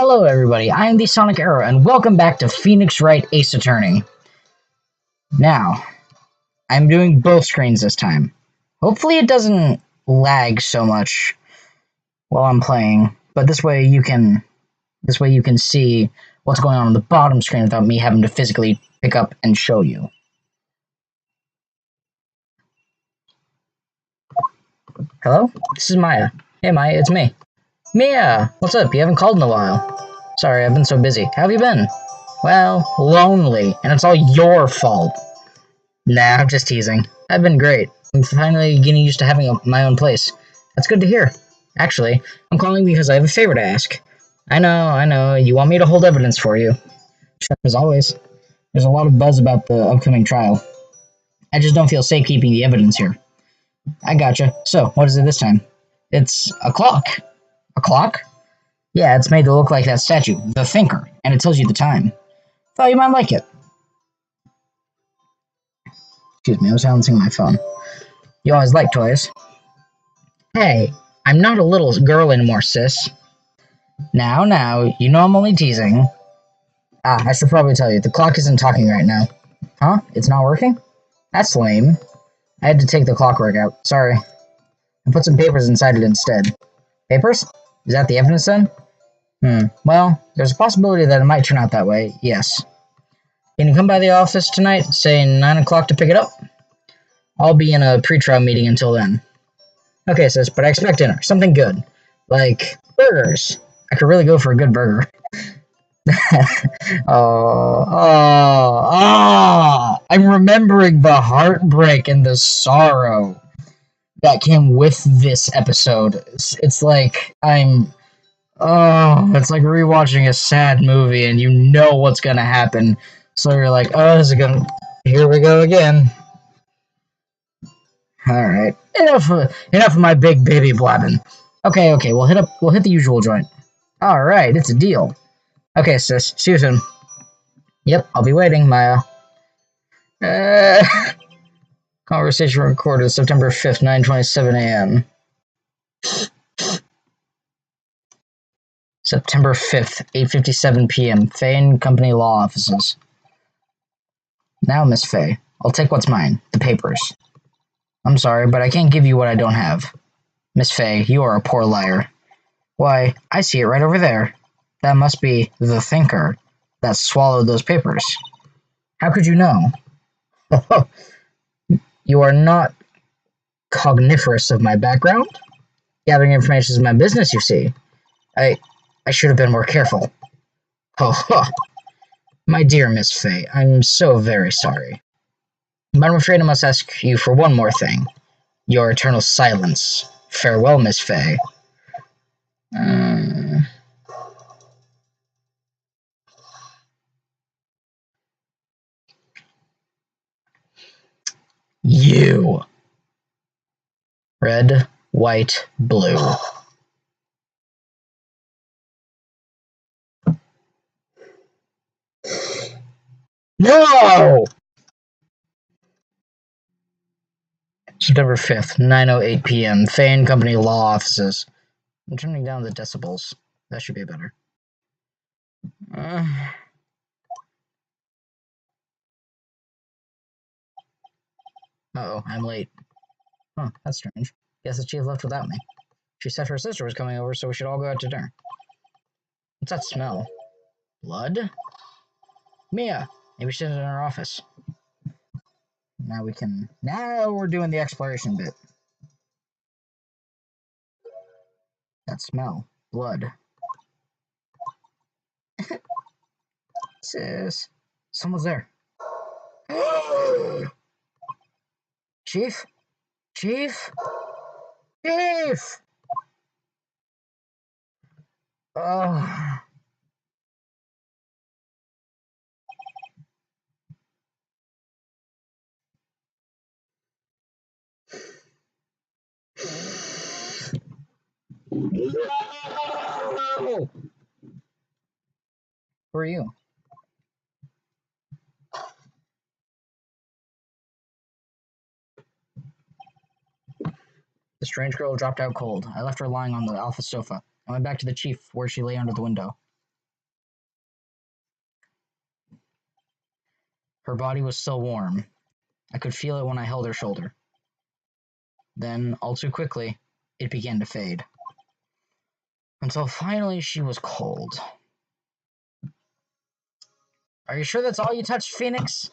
Hello everybody, I am the Sonic Arrow, and welcome back to Phoenix Wright Ace Attorney. Now, I'm doing both screens this time. Hopefully it doesn't lag so much while I'm playing, but this way you can see what's going on the bottom screen without me having to physically pick up and show you. Hello? This is Maya. Hey Maya, it's me. Mia! What's up? You haven't called in a while. Sorry, I've been so busy. How have you been? Well, lonely, and it's all your fault. Nah, I'm just teasing. I've been great. I'm finally getting used to having my own place. That's good to hear. Actually, I'm calling because I have a favor to ask. I know, you want me to hold evidence for you. Sure, as always. There's a lot of buzz about the upcoming trial. I just don't feel safe keeping the evidence here. I gotcha. So, what is it this time? It's a clock. A clock? Yeah, it's made to look like that statue, the Thinker, and it tells you the time. Thought you might like it. Excuse me, I was silencing my phone. You always like toys. Hey, I'm not a little girl anymore, sis. Now, you know I'm only teasing. I should probably tell you, the clock isn't talking right now. Huh? It's not working? That's lame. I had to take the clockwork out. Sorry. I put some papers inside it instead. Papers? Is that the evidence then? Well, there's a possibility that it might turn out that way, yes. Can you come by the office tonight, say 9 o'clock to pick it up? I'll be in a pre-trial meeting until then. Okay, sis, but I expect dinner. Something good. Like burgers. I could really go for a good burger. I'm remembering the heartbreak and the sorrow that came with this episode. It's like it's like rewatching a sad movie and you know what's gonna happen. So you're like, here we go again. Alright. Enough of my big baby blabbing. Okay, we'll hit the usual joint. Alright, it's a deal. Okay, sis, see you soon. Yep, I'll be waiting, Maya. Conversation recorded September 5th, 9:27 a.m. September 5th, 8:57 p.m. Fay and Company Law Offices. Now, Miss Fay, I'll take what's mine, the papers. I'm sorry, but I can't give you what I don't have. Miss Fay, you are a poor liar. Why, I see it right over there. That must be the Thinker that swallowed those papers. How could you know? You are not cogniferous of my background? Gathering information is my business, you see. I should have been more careful. My dear Miss Fay, I'm so very sorry. But I'm afraid I must ask you for one more thing. Your eternal silence. Farewell, Miss Fay. You. Red, white, blue. No! September 5th, 9:08 p.m. Fay and Company Law Offices. I'm turning down the decibels. That should be better. Uh-oh, I'm late. Huh, that's strange. Guess the chief left without me. She said her sister was coming over, so we should all go out to dinner. What's that smell? Blood? Mia! Maybe she's in her office. Now we're doing the exploration bit. That smell. Blood. Sis. Someone's there. Chief? Chief? Chief! Oh. No! Who are you? The strange girl dropped out cold. I left her lying on the office sofa. I went back to the chief, where she lay under the window. Her body was still warm. I could feel it when I held her shoulder. Then, all too quickly, it began to fade. Until finally she was cold. Are you sure that's all you touched, Phoenix?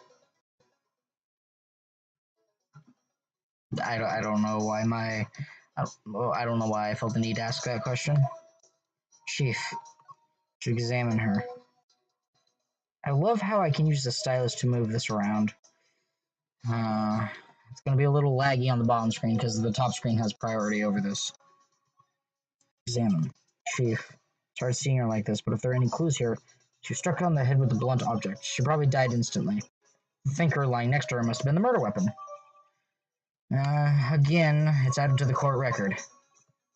I don't know why I don't know why I felt the need to ask that question. Chief, to examine her. I love how I can use the stylus to move this around. It's going to be a little laggy on the bottom screen because the top screen has priority over this. Examine. Chief. Sorry seeing her like this, but if there are any clues here, she was struck on the head with a blunt object. She probably died instantly. The thinker lying next to her must have been the murder weapon. Again, it's added to the court record.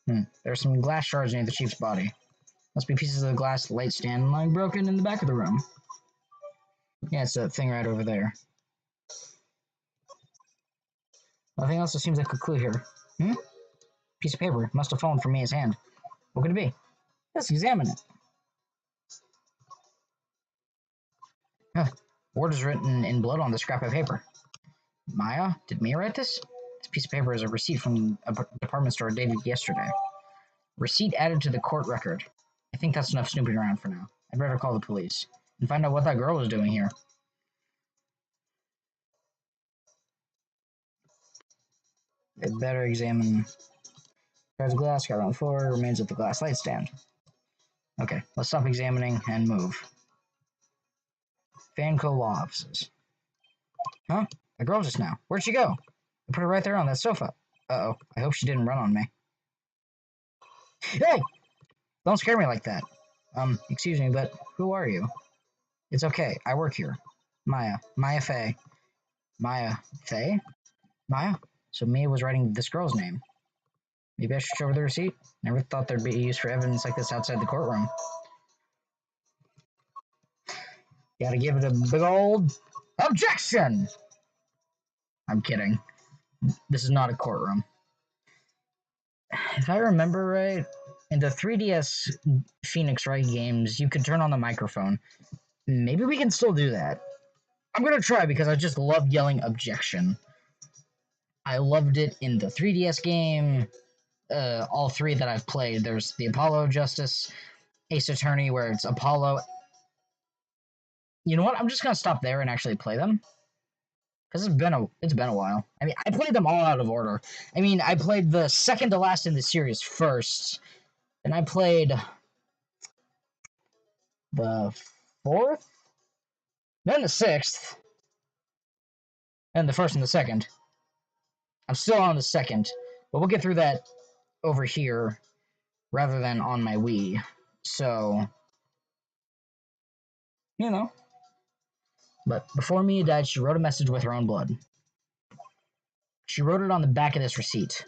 There are some glass shards near the chief's body. Must be pieces of the glass light stand lying broken in the back of the room. Yeah, it's that thing right over there. Nothing else that seems like a clue here. Piece of paper. Must have fallen from Mia's hand. What could it be? Let's examine it. Word is written in blood on the scrap of paper. Maya? Did Mia write this? This piece of paper is a receipt from a department store dated yesterday. Receipt added to the court record. I think that's enough snooping around for now. I'd better call the police and find out what that girl was doing here. I'd better examine shards of glass, got on the floor, remains at the glass light stand. Okay, let's stop examining and move. Fanco law offices. Huh? The girl just now. Where'd she go? I put her right there on that sofa. Uh-oh. I hope she didn't run on me. Hey! Don't scare me like that. Excuse me, but who are you? It's okay. I work here. Maya. Maya Fey. Maya Fey? Maya? So Mia was writing this girl's name. Maybe I should show her the receipt? Never thought there'd be use for evidence like this outside the courtroom. Gotta give it a big old objection! I'm kidding. This is not a courtroom. If I remember right, in the 3DS Phoenix Wright games, you could turn on the microphone. Maybe we can still do that. I'm gonna try because I just love yelling objection. I loved it in the 3DS game. All three that I've played. There's the Apollo Justice, Ace Attorney, where it's Apollo. You know what? I'm just gonna stop there and actually play them. Because it's been a while. I mean, I played them all out of order. I mean, I played the second to last in the series first. And I played the fourth? Then the sixth. And the first and the second. I'm still on the second. But we'll get through that over here rather than on my Wii. So, you know. But before Mia died, she wrote a message with her own blood. She wrote it on the back of this receipt.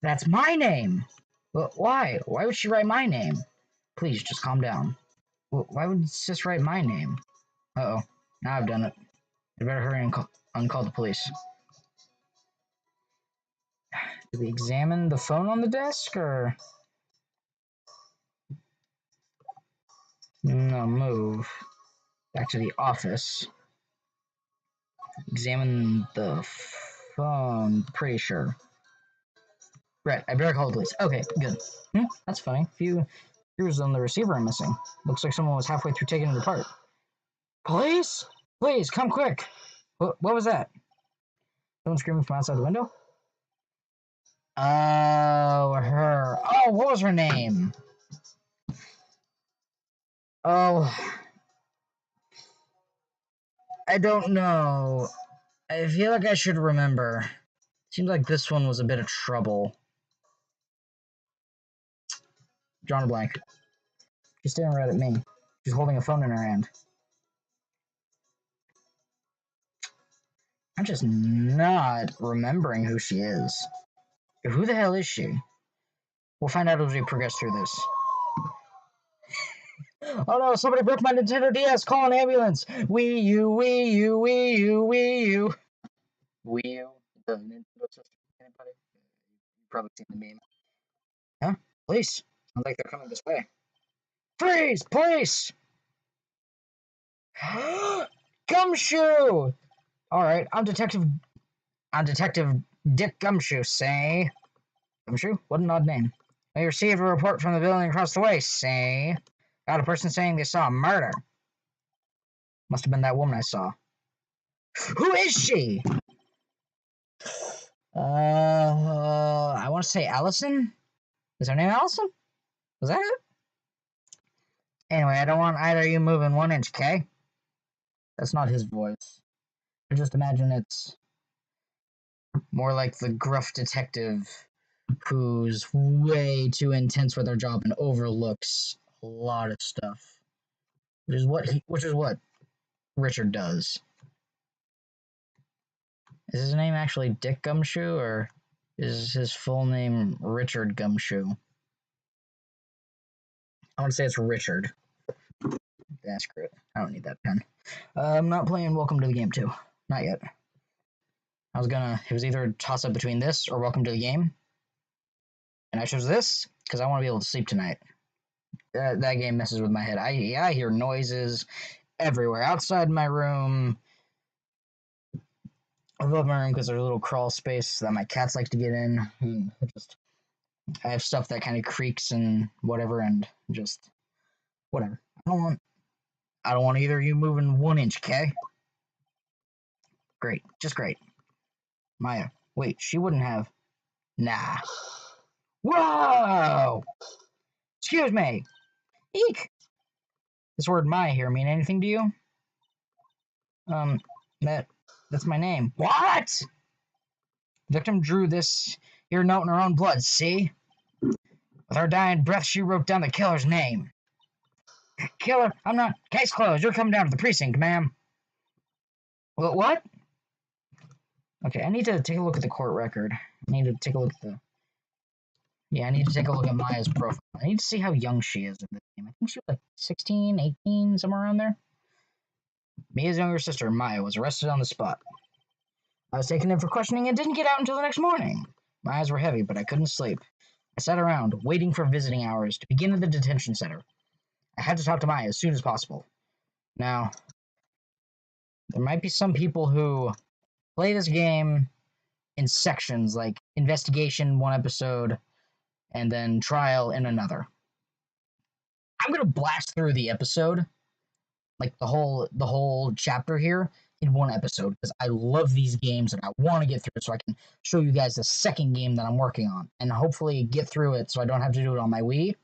That's my name! But why? Why would she write my name? Please, just calm down. Why would Sis write my name? Uh-oh. Now I've done it. I better hurry and call the police. Did we examine the phone on the desk, or...? No, move. Back to the office. Examine the phone. Pretty sure. Right, I better call the police. Okay, good. That's funny. Few screws on the receiver are missing. Looks like someone was halfway through taking it apart. Police? Please, come quick. What was that? Someone screaming from outside the window? Oh, her. Oh, what was her name? Oh, I don't know. I feel like I should remember. Seems like this one was a bit of trouble. Drawing a blank. She's staring right at me. She's holding a phone in her hand. I'm just not remembering who she is. Who the hell is she? We'll find out as we progress through this. Oh no, somebody broke my Nintendo DS! Call an ambulance! Wii U, Wii U, Wii U, Wii U. Wii U? The Nintendo system? Anybody? You've probably seen the meme. Huh? Police? Sounds like they're coming this way. Freeze! Police! Gumshoe! Alright, I'm Detective Dick Gumshoe, say. Gumshoe? What an odd name. I received a report from the building across the way, say. Got a person saying they saw a murder. Must have been that woman I saw. Who is she? I want to say Allison? Is her name Allison? Was that it? Anyway, I don't want either of you moving 1 inch, okay? That's not his voice. I just imagine it's more like the gruff detective who's way too intense with their job and overlooks a lot of stuff. Which is what Richard does. Is his name actually Dick Gumshoe, or is his full name Richard Gumshoe? I want to say it's Richard. That's great. I don't need that pen. I'm not playing Welcome to the Game 2. Not yet. It was either a toss up between this or Welcome to the Game. And I chose this because I want to be able to sleep tonight. That game messes with my head. I hear noises everywhere. Outside my room, above my room because there's a little crawl space that my cats like to get in. I have stuff that kind of creaks and whatever, and just whatever. I don't want either of you moving 1 inch, okay? Great, just great. Maya, wait, she wouldn't have. Nah. Whoa! Excuse me. Eek. This word Maya here mean anything to you? That's my name. What? The victim drew this here note in her own blood, see? With her dying breath, she wrote down the killer's name. Killer, I'm not. Case closed. You're coming down to the precinct, ma'am. What? Okay, I need to take a look at the court record. I need to take a look at Maya's profile. I need to see how young she is in this game. I think she was like 16, 18, somewhere around there. Mia's younger sister, Maya, was arrested on the spot. I was taken in for questioning and didn't get out until the next morning. My eyes were heavy, but I couldn't sleep. I sat around, waiting for visiting hours to begin at the detention center. I had to talk to Maya as soon as possible. Now, there might be some people who play this game in sections, like investigation 1 episode, and then trial in another. I'm gonna blast through the episode, like the whole chapter here, in 1 episode, because I love these games and I want to get through it so I can show you guys the second game that I'm working on, and hopefully get through it so I don't have to do it on my Wii.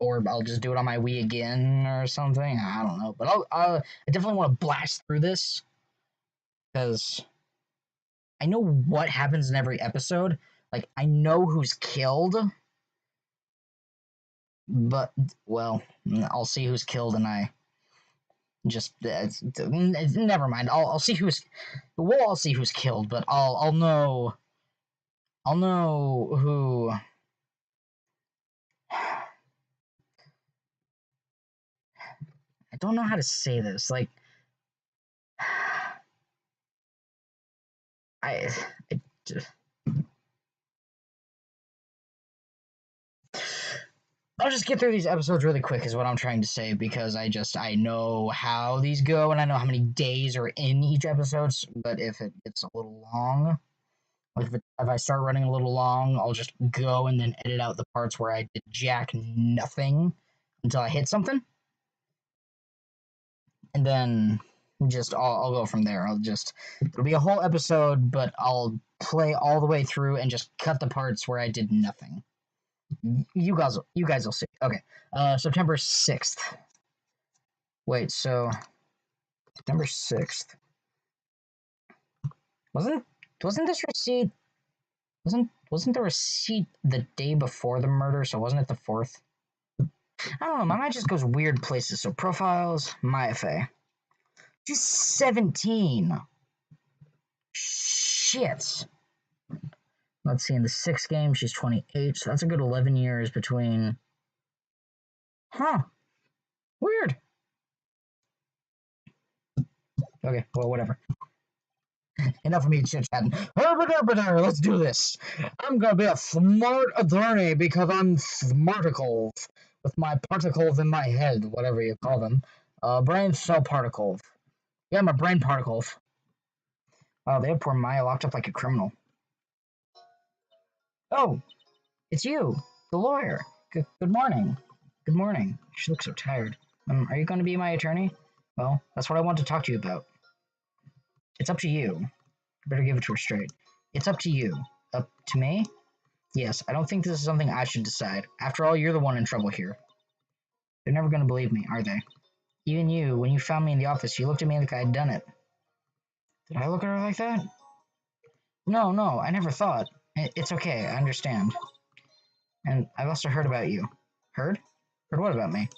Or I'll just do it on my Wii again or something. I don't know. But I definitely want to blast through this because I know what happens in every episode. Like, I know who's killed. But, well, I'll see who's killed and I just... never mind. I'll see who's... We'll all see who's killed, but I'll know... I'll know who... I don't know how to say this. Like, I'll just get through these episodes really quick is what I'm trying to say, because I know how these go and I know how many days are in each episode, but if it's a little long, like if I start running a little long, I'll just go and then edit out the parts where I did jack nothing until I hit something. And then just I'll go from there. It'll be a whole episode, but I'll play all the way through and just cut the parts where I did nothing. You guys will see. Okay. September 6th. Wait, so September 6th. Wasn't this receipt wasn't the receipt the day before the murder, so wasn't it the 4th? I don't know, my mind just goes weird places. So profiles, Maya Fey. She's 17. Shit. Let's see, in the 6th game, she's 28, so that's a good 11 years between... Huh. Weird. Okay, well, whatever. Enough of me chit-chatting. Let's do this. I'm gonna be a smart attorney because I'm smarticle with my particles in my head, whatever you call them. Brain cell particles. Yeah, I'm a brain particle. Oh, they have poor Maya locked up like a criminal. Oh, it's you, the lawyer. Good morning. Good morning. She looks so tired. Are you going to be my attorney? Well, that's what I want to talk to you about. It's up to you. You better give it to her straight. It's up to you. Up to me? Yes, I don't think this is something I should decide. After all, you're the one in trouble here. They're never going to believe me, are they? Even you, when you found me in the office, you looked at me like I had done it. Did I look at her like that? No, I never thought. It's okay, I understand. And I've also heard about you. Heard? Heard what about me?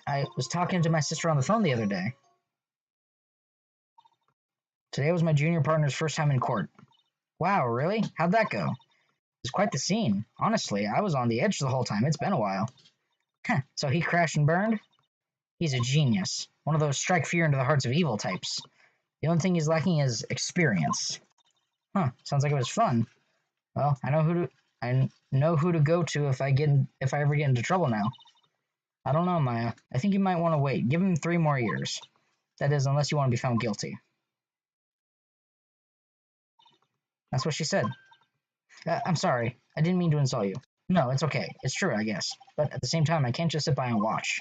I was talking to my sister on the phone the other day. Today was my junior partner's first time in court. Wow, really? How'd that go? It was quite the scene. Honestly, I was on the edge the whole time. It's been a while. Huh, so he crashed and burned? He's a genius. One of those strike fear into the hearts of evil types. The only thing he's lacking is experience. Huh, sounds like it was fun. Well, I know who to go to if I ever get into trouble now. I don't know, Maya. I think you might want to wait. Give him 3 more years. That is, unless you want to be found guilty. That's what she said. I'm sorry. I didn't mean to insult you. No, it's okay. It's true, I guess. But at the same time, I can't just sit by and watch.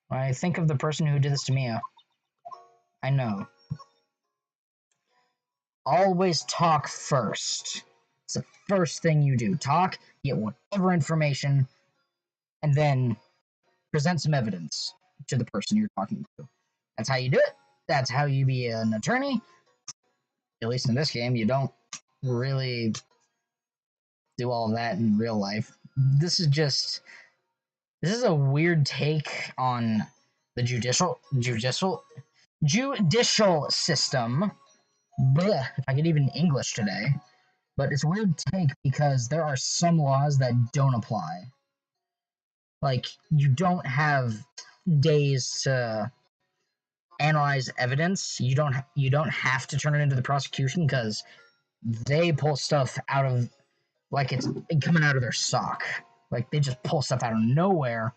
When I think of the person who did this to Mia, I know. Always talk first. It's the first thing you do. Talk, get whatever information, and then present some evidence to the person you're talking to. That's how you do it. That's how you be an attorney. At least in this game, you don't really do all of that in real life. This is a weird take on the judicial system. Blech, if I get even English today. But it's a weird take because there are some laws that don't apply. Like, you don't have days to analyze evidence. You don't have to turn it into the prosecution because they pull stuff out of, like, it's coming out of their sock. Like, they just pull stuff out of nowhere,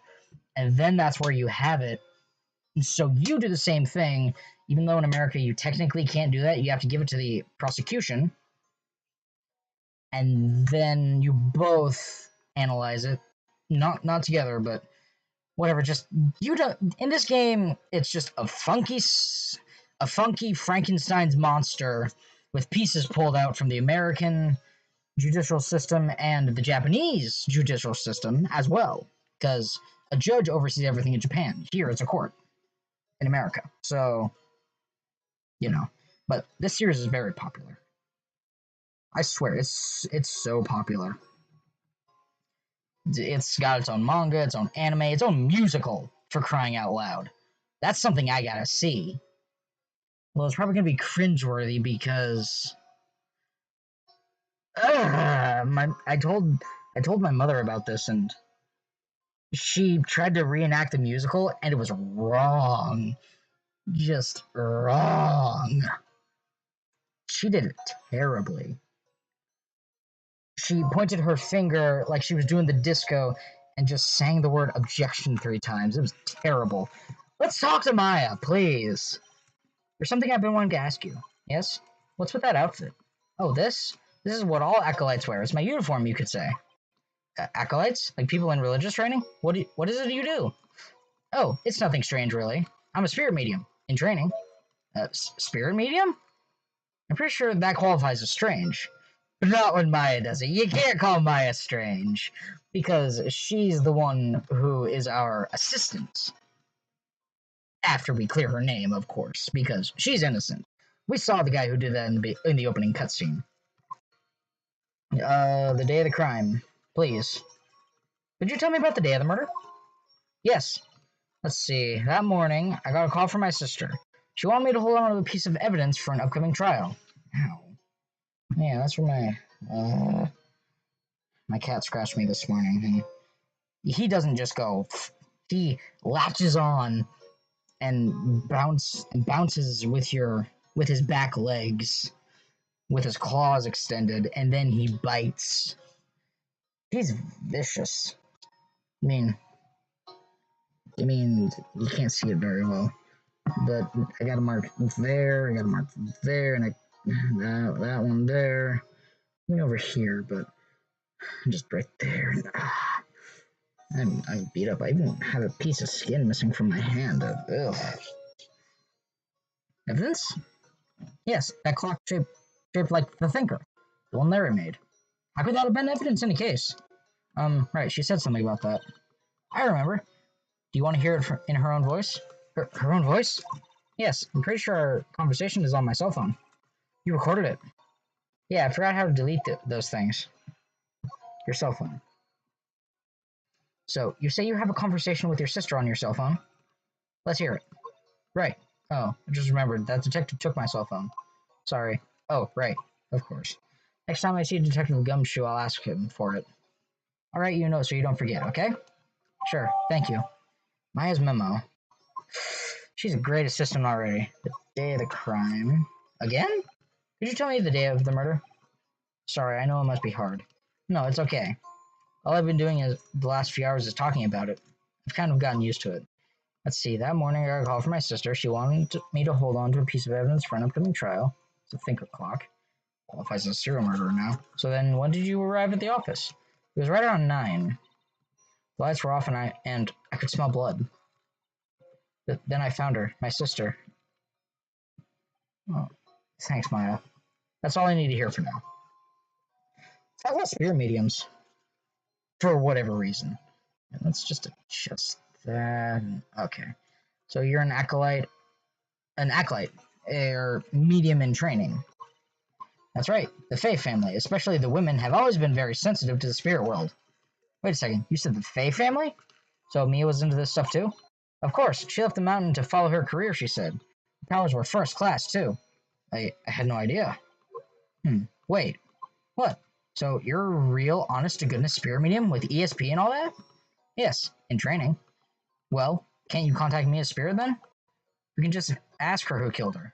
and then that's where you have it. So you do the same thing, even though in America you technically can't do that. You have to give it to the prosecution, and then you both analyze it. Not together, but whatever. Just you don't. In this game, it's just a funky Frankenstein's monster with pieces pulled out from the American judicial system and the Japanese judicial system as well, because a judge oversees everything in Japan. Here, it's a court in America. So, but this series is very popular. I swear, it's so popular. It's got its own manga, its own anime, its own musical, for crying out loud. That's something I gotta see. Well, it's probably gonna be cringeworthy because I told my mother about this, and she tried to reenact the musical, and it was wrong. Just wrong. She did it terribly. She pointed her finger like she was doing the disco and just sang the word objection 3 times. It was terrible. Let's talk to Maya, please. There's something I've been wanting to ask you. Yes? What's with that outfit? Oh, this? This is what all acolytes wear. It's my uniform, you could say. Acolytes? Like people in religious training? What is it you do? Oh, it's nothing strange, really. I'm a spirit medium. In training. Spirit medium? I'm pretty sure that qualifies as strange. But not when Maya does it. You can't call Maya strange. Because she's the one who is our assistant. After we clear her name, of course. Because she's innocent. We saw the guy who did that in the opening cutscene. The day of the crime. Please. Could you tell me about the day of the murder? Yes. Let's see. That morning, I got a call from my sister. She wanted me to hold on to a piece of evidence for an upcoming trial. Ow. Yeah, that's where my cat scratched me this morning. And he doesn't just go. He latches on and bounces with his back legs, with his claws extended, and then he bites. He's vicious. I mean, you can't see it very well. But I gotta mark there, I gotta mark there, and that one there. Way over here, but just right there. I'm beat up. I even have a piece of skin missing from my hand. Ugh. Evidence? Yes, that clock shaped like the thinker, the one Larry made. How could that have been evidence in any case? Right, she said something about that. I remember. Do you want to hear it in her own voice? Her own voice? Yes, I'm pretty sure our conversation is on my cell phone. You recorded it. Yeah, I forgot how to delete those things. Your cell phone. So, you say you have a conversation with your sister on your cell phone? Let's hear it. Right. Oh, I just remembered. That detective took my cell phone. Sorry. Oh, right. Of course. Next time I see Detective Gumshoe, I'll ask him for it. Alright, you know, so you don't forget, okay? Sure, thank you. Maya's memo. She's a great assistant already. The day of the crime. Again? Could you tell me the day of the murder? Sorry, I know it must be hard. No, it's okay. All I've been doing is the last few hours is talking about it. I've kind of gotten used to it. Let's see, that morning I got a call from my sister. She wanted me to hold on to a piece of evidence for an upcoming trial. It's a thinker clock. Qualifies as a serial murderer now. So then, when did you arrive at the office? It was right around 9. The lights were off and I could smell blood. Then I found her, my sister. Oh, thanks, Maya. That's all I need to hear for now. I love spirit mediums. For whatever reason. And let's just adjust that. Okay. So you're an acolyte, or medium in training. That's right. The Fae family, especially the women, have always been very sensitive to the spirit world. Wait a second. You said the Fae family? So Mia was into this stuff too? Of course. She left the mountain to follow her career, she said. The powers were first class too. I had no idea. Wait. What? So you're a real, honest-to-goodness spirit medium with ESP and all that? Yes, in training. Well, can't you contact me as spirit then? We can just ask her who killed her.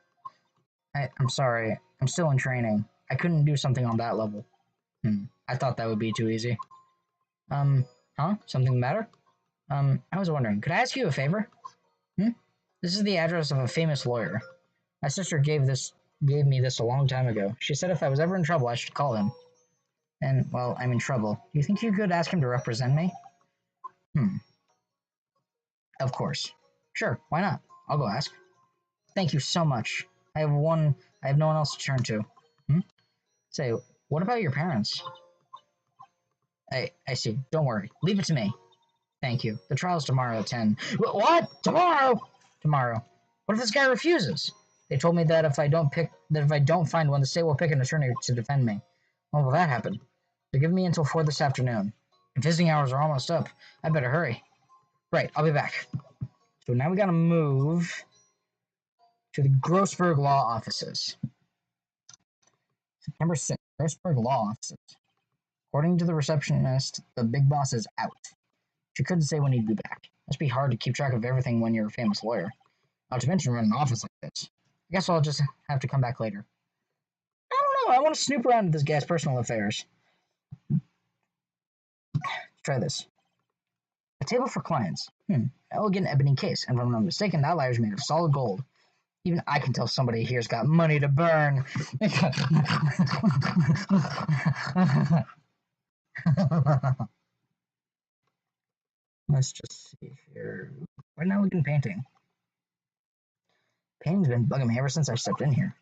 I'm sorry. I'm still in training. I couldn't do something on that level. I thought that would be too easy. Huh? Something the matter? I was wondering, could I ask you a favor? This is the address of a famous lawyer. My sister gave me this a long time ago. She said if I was ever in trouble, I should call him. And, well, I'm in trouble. Do you think you could ask him to represent me? Of course. Sure, why not? I'll go ask. Thank you so much. I have no one else to turn to. Say, what about your parents? I see. Don't worry. Leave it to me. Thank you. The trial's tomorrow at 10. What? Tomorrow? Tomorrow. What if this guy refuses? They told me that if I don't find one, the state will pick an attorney to defend me. When will that happen? They're giving me until 4 this afternoon. Visiting hours are almost up. I better hurry. Right, I'll be back. So now we gotta move to the Grossberg Law Offices. September 6th, Grossberg Law Offices. According to the receptionist, the big boss is out. She couldn't say when he'd be back. Must be hard to keep track of everything when you're a famous lawyer. Not to mention run an office like this. I guess I'll just have to come back later. I don't know, I want to snoop around this guy's personal affairs. Let's try this. A table for clients. Elegant ebony case, and if I'm not mistaken, that liar's made of solid gold. Even I can tell somebody here's got money to burn. Let's just see here. Right now we can painting. Painting's been bugging me ever since I stepped in here.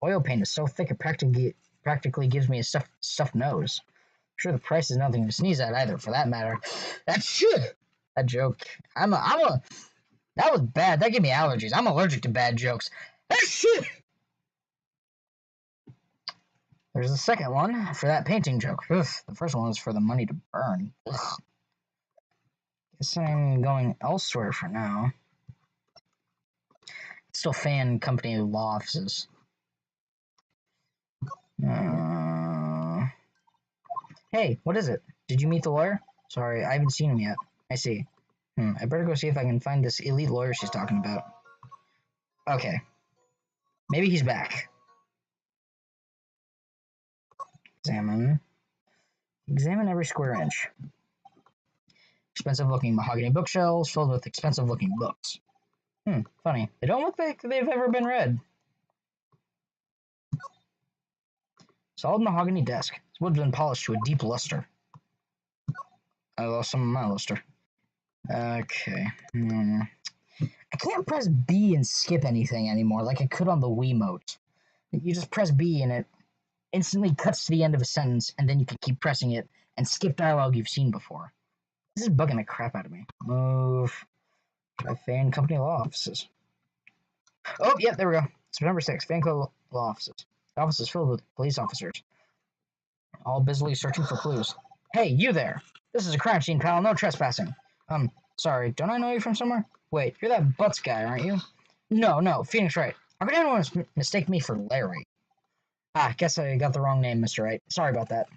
Oil paint is so thick it practically gives me a stuffed nose. I'm sure the price is nothing to sneeze at either, for that matter. That joke. That was bad. That gave me allergies. I'm allergic to bad jokes. There's the second one for that painting joke. Ugh, the first one was for the money to burn. Ugh. Guess I'm going elsewhere for now. Still fan company law offices. Hey, what is it? Did you meet the lawyer? Sorry, I haven't seen him yet. I see. I better go see if I can find this elite lawyer she's talking about. Okay. Maybe he's back. Examine. Examine every square inch. Expensive-looking mahogany bookshelves filled with expensive-looking books. Funny. They don't look like they've ever been read. Solid mahogany desk. This wood has been polished to a deep luster. I lost some of my luster. Okay. I can't press B and skip anything anymore like I could on the Wiimote. You just press B and it instantly cuts to the end of a sentence, and then you can keep pressing it and skip dialogue you've seen before. This is bugging the crap out of me. Move. Try Fan Company Law Offices. Oh, yeah, there we go. September 6th, Fan Club Law Offices. The office is filled with police officers, all busily searching for clues. Hey, you there! This is a crime scene, pal. No trespassing. Sorry, don't I know you from somewhere? Wait, you're that Butts guy, aren't you? No, Phoenix Wright. How could anyone mistake me for Larry? Ah, guess I got the wrong name, Mr. Wright. Sorry about that.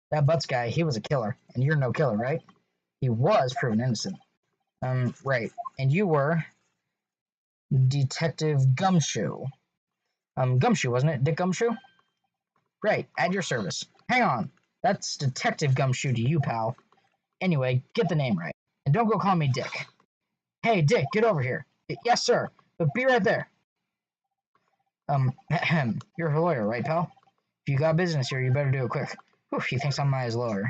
That Butts guy, he was a killer, and you're no killer, right? He was proven innocent. Right. And you were Detective Gumshoe. Gumshoe, wasn't it? Dick Gumshoe? Right, at your service. Hang on. That's Detective Gumshoe to you, pal. Anyway, get the name right. And don't go call me Dick. Hey, Dick, get over here. Yes, sir. But be right there. You're a lawyer, right, pal? If you got business here, you better do it quick. Whew, he thinks I'm my lawyer.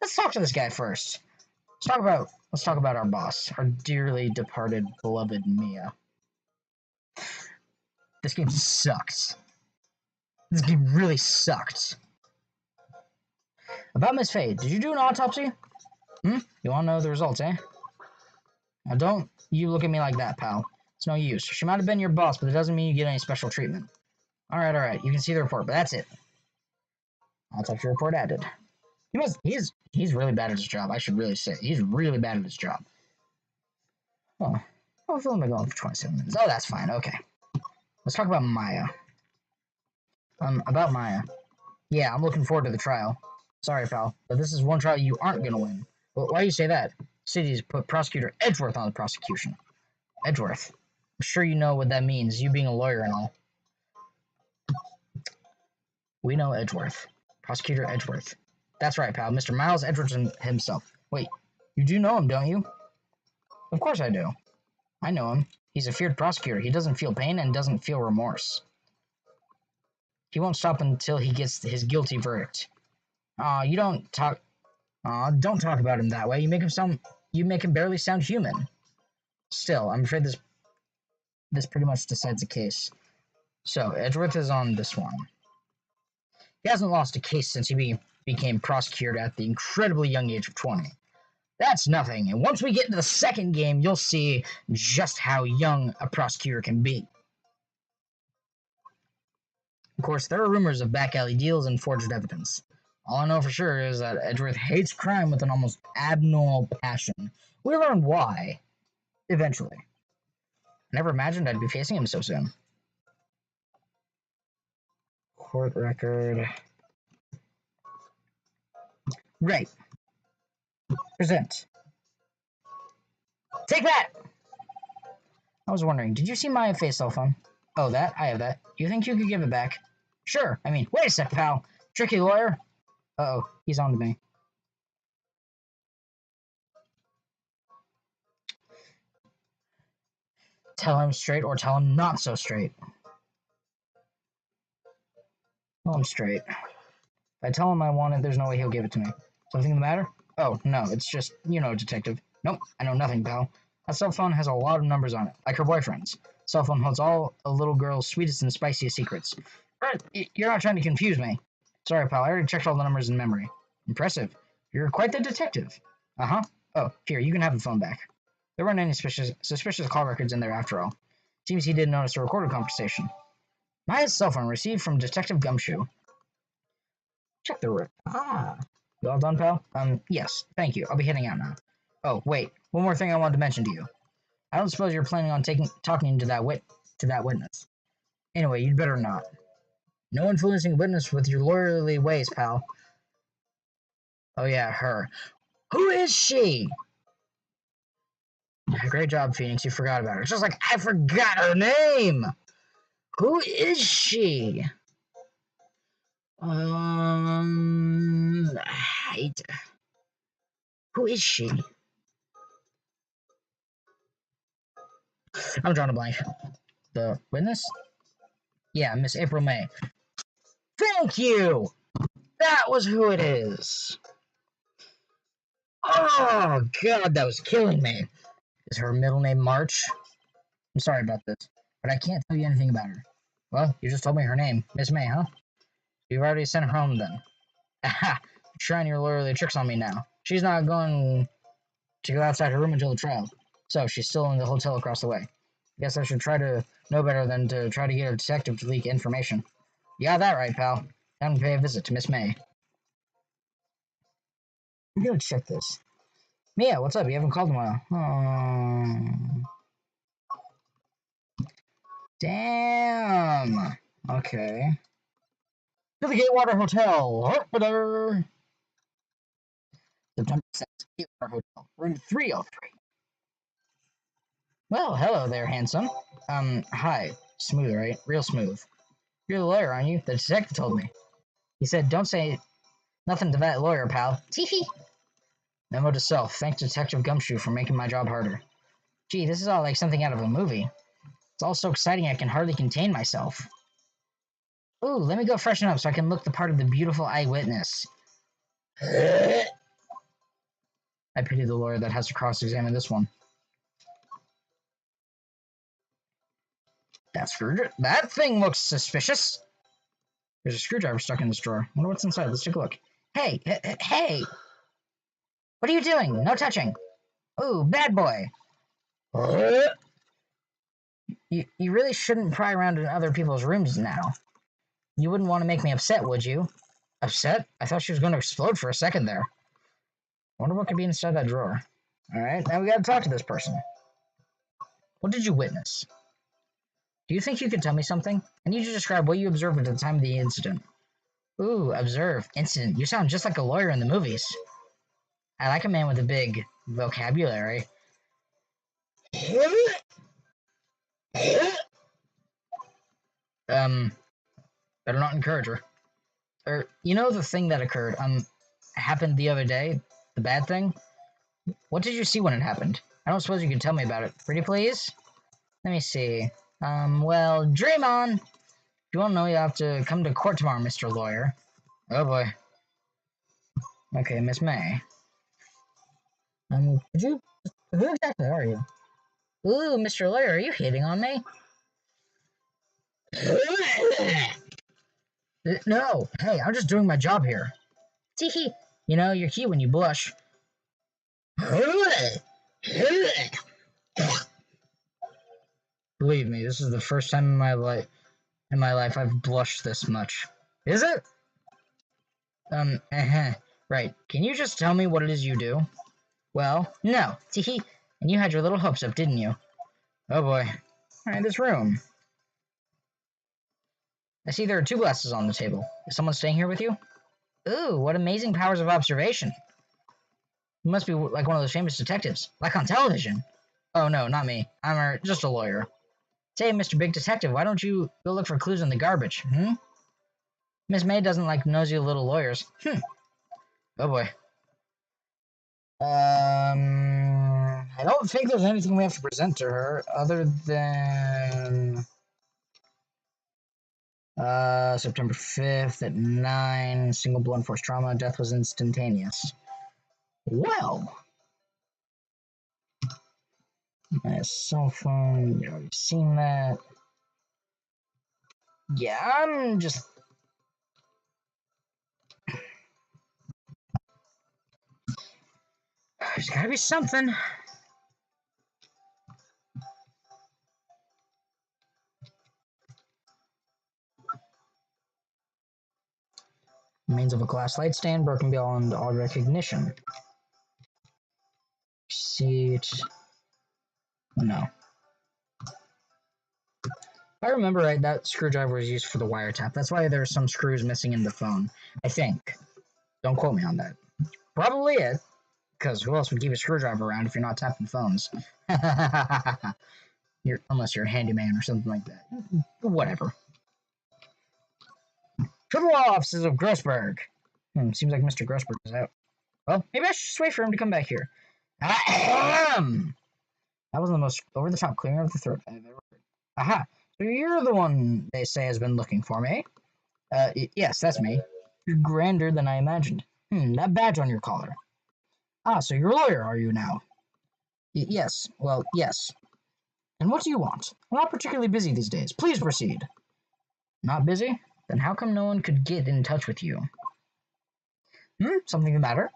Let's talk to this guy first. Let's talk about our boss, our dearly departed, beloved Mia. This game sucks. This game really sucked. About Miss Fade, did you do an autopsy? You want to know the results, eh? Now don't you look at me like that, pal. It's no use. She might have been your boss, but it doesn't mean you get any special treatment. Alright. You can see the report, but that's it. Autopsy report added. He's really bad at his job, I should really say. He's really bad at his job. Oh, I've only been going for 27 minutes. Oh, that's fine, okay. Let's talk about Maya. About Maya. Yeah, I'm looking forward to the trial. Sorry, pal, but this is one trial you aren't gonna win. Well, why do you say that? City's put Prosecutor Edgeworth on the prosecution. Edgeworth. I'm sure you know what that means, you being a lawyer and all. We know Edgeworth. Prosecutor Edgeworth. That's right, pal. Mr. Miles Edgeworth himself. Wait, you do know him, don't you? Of course I do. I know him. He's a feared prosecutor. He doesn't feel pain and doesn't feel remorse. He won't stop until he gets his guilty verdict. You don't talk. Don't talk about him that way. You make him barely sound human. Still, I'm afraid this pretty much decides the case. So, Edgeworth is on this one. He hasn't lost a case since he became prosecutor at the incredibly young age of 20. That's nothing, and once we get into the second game, you'll see just how young a prosecutor can be. Of course, there are rumors of back alley deals and forged evidence. All I know for sure is that Edgeworth hates crime with an almost abnormal passion. We learn why, eventually. I never imagined I'd be facing him so soon. Court record. Right. Present. Take that! I was wondering, did you see my face cell phone? Oh, that? I have that. You think you could give it back? Sure. I mean, wait a sec, pal. Tricky lawyer. Uh-oh, he's on to me. Tell him straight or tell him not so straight. Tell him straight. If I tell him I want it, there's no way he'll give it to me. Something the matter? Oh, no, it's just, detective. Nope, I know nothing, pal. That cell phone has a lot of numbers on it, like her boyfriend's. Cell phone holds all a little girl's sweetest and spiciest secrets. You're not trying to confuse me. Sorry, pal, I already checked all the numbers in memory. Impressive. You're quite the detective. Uh-huh. Oh, here, you can have the phone back. There weren't any suspicious call records in there after all. Seems he didn't notice a recorded conversation. Maya's cell phone received from Detective Gumshoe. Check the room. You all done, pal? Yes, thank you. I'll be heading out now. Oh, wait. One more thing I wanted to mention to you. I don't suppose you're planning on talking to that witness. Anyway, you'd better not. No influencing a witness with your lawyerly ways, pal. Oh yeah, her. Who is she? Great job, Phoenix. You forgot about her. It's just like I forgot her name. Who is she? Who is she? I'm drawing a blank. The witness? Yeah, Miss April May. Thank you! That was who it is! Oh, God, that was killing me. Is her middle name March? I'm sorry about this, but I can't tell you anything about her. Well, you just told me her name. Miss May, huh? You've already sent her home, then. Aha! You're trying your lawyerly tricks on me now. She's not going to go outside her room until the trial. So, she's still in the hotel across the way. I guess I should try to know better than to try to get a detective to leak information. You got that right, pal. Time to pay a visit to Miss May. I'm gonna check this. Mia, what's up? You haven't called in a while. Damn. Okay. To the Gatewater Hotel. September 6th, Gatewater Hotel, room 303. Well, hello there, handsome. Hi. Smooth, right? Real smooth. You're the lawyer, aren't you? The detective told me. He said, don't say nothing to that lawyer, pal. Teehee. Memo to self. Thanks Detective Gumshoe for making my job harder. Gee, this is all like something out of a movie. It's all so exciting I can hardly contain myself. Ooh, let me go freshen up so I can look the part of the beautiful eyewitness. I pity the lawyer that has to cross-examine this one. That thing looks suspicious. There's a screwdriver stuck in this drawer. Wonder what's inside. Let's take a look. Hey! Hey! What are you doing? No touching. Ooh, bad boy. You really shouldn't pry around in other people's rooms now. You wouldn't want to make me upset, would you? Upset? I thought she was going to explode for a second there. Wonder what could be inside that drawer. Alright, now we gotta talk to this person. What did you witness? Do you think you could tell me something? I need you to describe what you observed at the time of the incident. Ooh, observe. Incident. You sound just like a lawyer in the movies. I like a man with a big vocabulary. Better not encourage her. You know the thing that occurred, happened the other day? The bad thing? What did you see when it happened? I don't suppose you can tell me about it. Pretty please? Let me see. Well, dream on! If you want to know, you have to come to court tomorrow, Mr. Lawyer. Oh boy. Okay, Miss May. Who exactly are you? Ooh, Mr. Lawyer, are you hitting on me? No, hey, I'm just doing my job here. Teehee. You know, you're cute when you blush. Believe me, this is the first time in my life I've blushed this much. Is it? Right. Can you just tell me what it is you do? Well, no. Teehee. And you had your little hopes up, didn't you? Oh boy. Alright, this room. I see there are 2 glasses on the table. Is someone staying here with you? Ooh, what amazing powers of observation. You must be like one of those famous detectives. Like on television. Oh no, not me. I'm just a lawyer. Say, Mr. Big Detective, why don't you go look for clues in the garbage, Miss May doesn't like nosy little lawyers. Oh boy. I don't think there's anything we have to present to her other than September 5th at 9, single blunt force trauma, death was instantaneous. Well, my cell phone, you already seen that. Yeah, I'm just... There's gotta be something. Remains of a glass light stand broken beyond all recognition. Receipt. No. If I remember right, that screwdriver was used for the wiretap. That's why there's some screws missing in the phone. I think. Don't quote me on that. Probably it. Because who else would keep a screwdriver around if you're not tapping phones? Unless you're a handyman or something like that. Whatever. To the law offices of Grossberg. Seems like Mr. Grossberg is out. Well, maybe I should just wait for him to come back here. Ahem! That was the most over-the-top clearing of the throat I've ever heard. Aha! So you're the one they say has been looking for me? Yes, that's me. You're grander than I imagined. That badge on your collar. Ah, so you're a lawyer, are you now? Yes, well, yes. And what do you want? I'm not particularly busy these days. Please proceed. Not busy? Then how come no one could get in touch with you? Something the matter?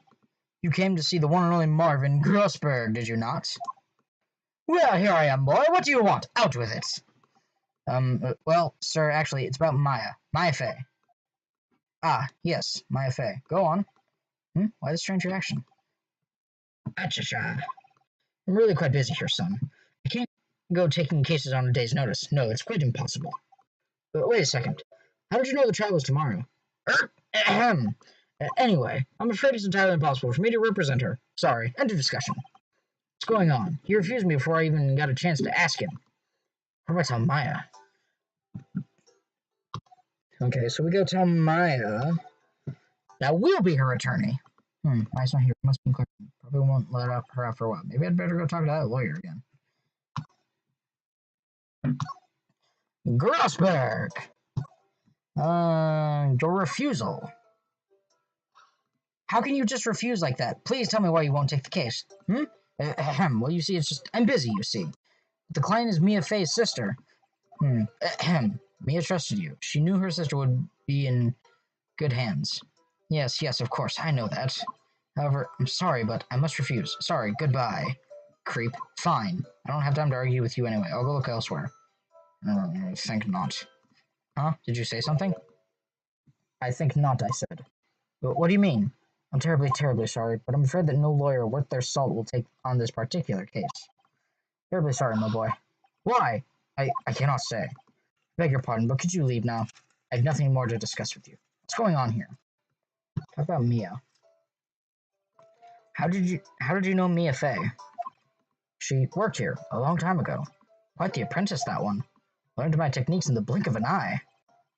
You came to see the one and only Marvin Grossberg, did you not? Well, here I am, boy. What do you want? Out with it. Well, sir, actually, it's about Maya. Maya Fey. Ah, yes, Maya Fey. Go on. Why the strange reaction? Atcha. I'm really quite busy here, son. I can't go taking cases on a day's notice. No, it's quite impossible. But wait a second. How did you know the trial was tomorrow? Ahem. Anyway, I'm afraid it's entirely impossible for me to represent her. Sorry, end of discussion. What's going on? He refused me before I even got a chance to ask him. What do I tell Maya? Okay, so we go tell Maya that we'll be her attorney. Maya's not here. Must be clear. Probably won't let her out for a while. Maybe I'd better go talk to that lawyer again. Grossberg! Your refusal. How can you just refuse like that? Please tell me why you won't take the case. Well, you see, it's just... I'm busy, you see. The client is Mia Fey's sister. Mia trusted you. She knew her sister would be in good hands. Yes, of course, I know that. However, I'm sorry, but I must refuse. Sorry, goodbye. Creep. Fine. I don't have time to argue with you anyway. I'll go look elsewhere. I think not. Huh? Did you say something? I think not, I said. But what do you mean? I'm terribly, terribly sorry, but I'm afraid that no lawyer worth their salt will take on this particular case. Terribly sorry, my boy. Why? I cannot say. Beg your pardon, but could you leave now? I have nothing more to discuss with you. What's going on here? Talk about Mia. How did you know Mia Fey? She worked here a long time ago. Quite the apprentice, that one. Learned my techniques in the blink of an eye.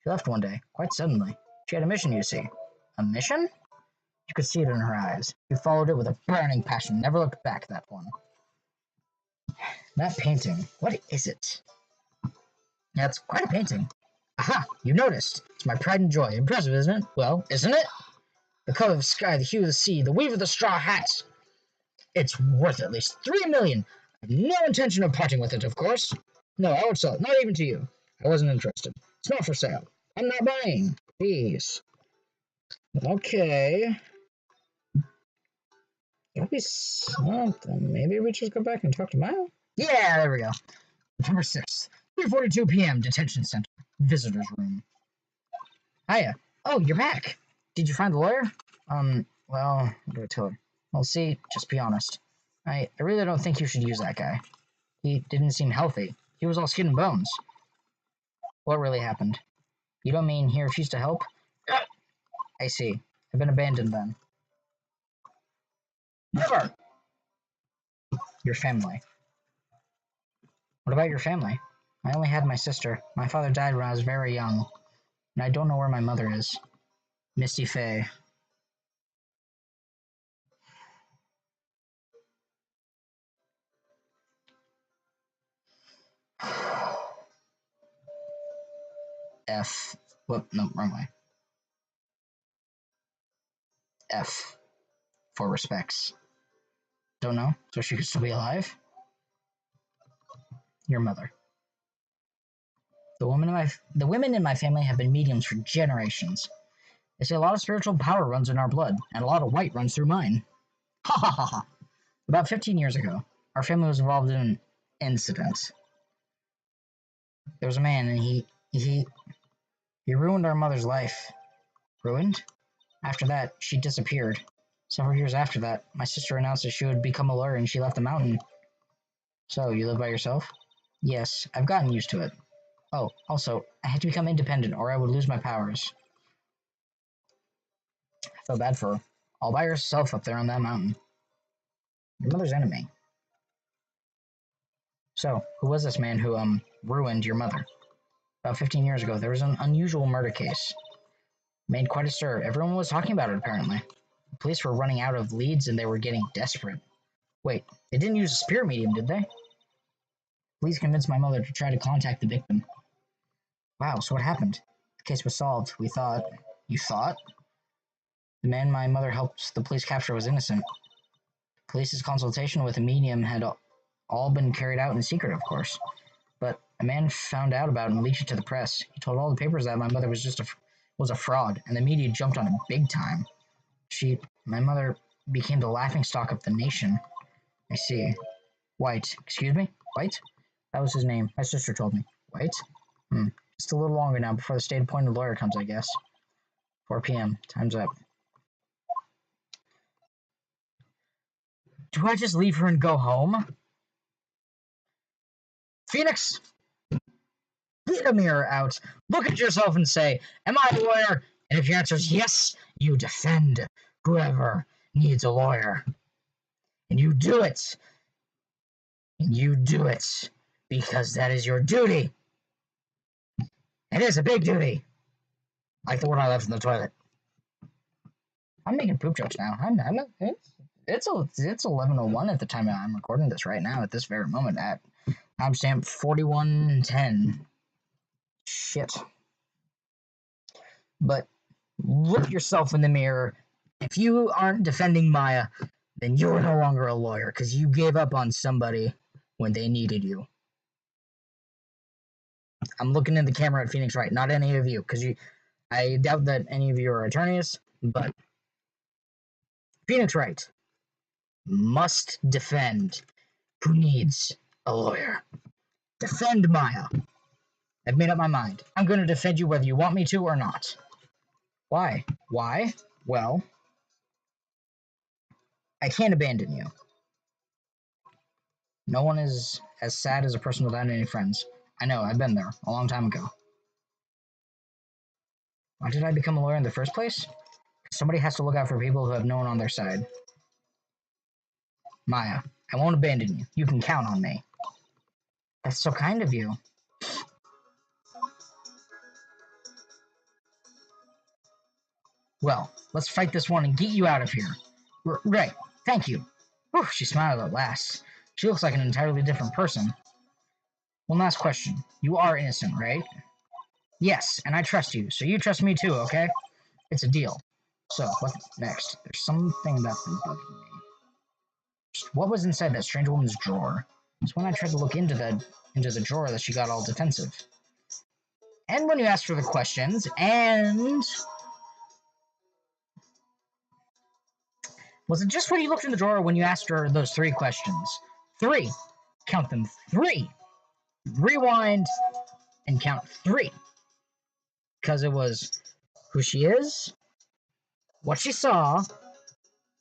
She left one day, quite suddenly. She had a mission, you see. A mission? You could see it in her eyes. She followed it with a burning passion, never looked back, that one. That painting, what is it? Yeah, it's quite a painting. Aha! You noticed. It's my pride and joy. Impressive, isn't it? Well, isn't it? The color of the sky, the hue of the sea, the weave of the straw hat. It's worth at least 3 million. I have no intention of parting with it, of course. No, I won't sell it. Not even to you. I wasn't interested. It's not for sale. I'm not buying. Please. Okay. That'll be something. Maybe we just go back and talk to Maya? Yeah, there we go. September 6th, 3:42 p.m. Detention Center. Visitor's room. Hiya. Oh, you're back. Did you find the lawyer? Well, what do I tell her? Well, see, just be honest. I really don't think you should use that guy. He didn't seem healthy. He was all skin and bones. What really happened? You don't mean he refused to help? I see. I've been abandoned then. Never! Your family. What about your family? I only had my sister. My father died when I was very young. And I don't know where my mother is. Misty Fey. F. Whoop, no, wrong way. F. For respects. Don't know? So she could still be alive? Your mother. The women in my family have been mediums for generations. They say a lot of spiritual power runs in our blood, and a lot of white runs through mine. Ha ha ha ha. About 15 years ago, our family was involved in an incident. There was a man, and he ruined our mother's life. Ruined? After that, she disappeared. Several years after that, my sister announced that she would become a lawyer, and she left the mountain. So, you live by yourself? Yes, I've gotten used to it. Oh, also, I had to become independent, or I would lose my powers. I feel bad for her. All by herself up there on that mountain. Your mother's enemy. So, who was this man who, ruined your mother? About 15 years ago, there was an unusual murder case. Made quite a stir. Everyone was talking about it, apparently. The police were running out of leads and they were getting desperate. Wait, they didn't use a spirit medium, did they? Please convince my mother to try to contact the victim. Wow, so what happened? The case was solved. We thought... You thought? The man my mother helped the police capture was innocent. Police's consultation with a medium had all been carried out in secret, of course. But a man found out about it and leaked it to the press. He told all the papers that my mother was a fraud, and the media jumped on it big time. My mother became the laughingstock of the nation. I see. White. Excuse me? White? That was his name. My sister told me. White? Just a little longer now before the state-appointed lawyer comes, I guess. 4 p.m. Time's up. Do I just leave her and go home? Phoenix! Get a mirror out. Look at yourself and say, am I a lawyer? And if your answer is yes, you defend whoever needs a lawyer. And you do it. And you do it because that is your duty. It is a big duty. Like the one I left in the toilet. I'm making poop jokes now. It's 11:01 at the time I'm recording this right now at this very moment at timestamp 41:10. Shit. But look yourself in the mirror. If you aren't defending Maya, then you're no longer a lawyer because you gave up on somebody when they needed you. I'm looking in the camera at Phoenix Wright, not any of you, because I doubt that any of you are attorneys, but Phoenix Wright must defend who needs a lawyer. Defend Maya. I've made up my mind. I'm going to defend you whether you want me to or not. Why? Why? Well, I can't abandon you. No one is as sad as a person without any friends. I know, I've been there a long time ago. Why did I become a lawyer in the first place? Somebody has to look out for people who have no one on their side. Maya, I won't abandon you. You can count on me. That's so kind of you. Well, let's fight this one and get you out of here. Right, thank you. Whew, she smiled at last. She looks like an entirely different person. One last question. You are innocent, right? Yes, and I trust you, so you trust me too, okay? It's a deal. So, what next? There's something about them bugging me. What was inside that strange woman's drawer? It's when I tried to look into the drawer that she got all defensive. And when you asked her the questions, and... Was it just when you looked in the drawer when you asked her those 3 questions? 3. Count them 3. Rewind and count 3. Because it was who she is, what she saw,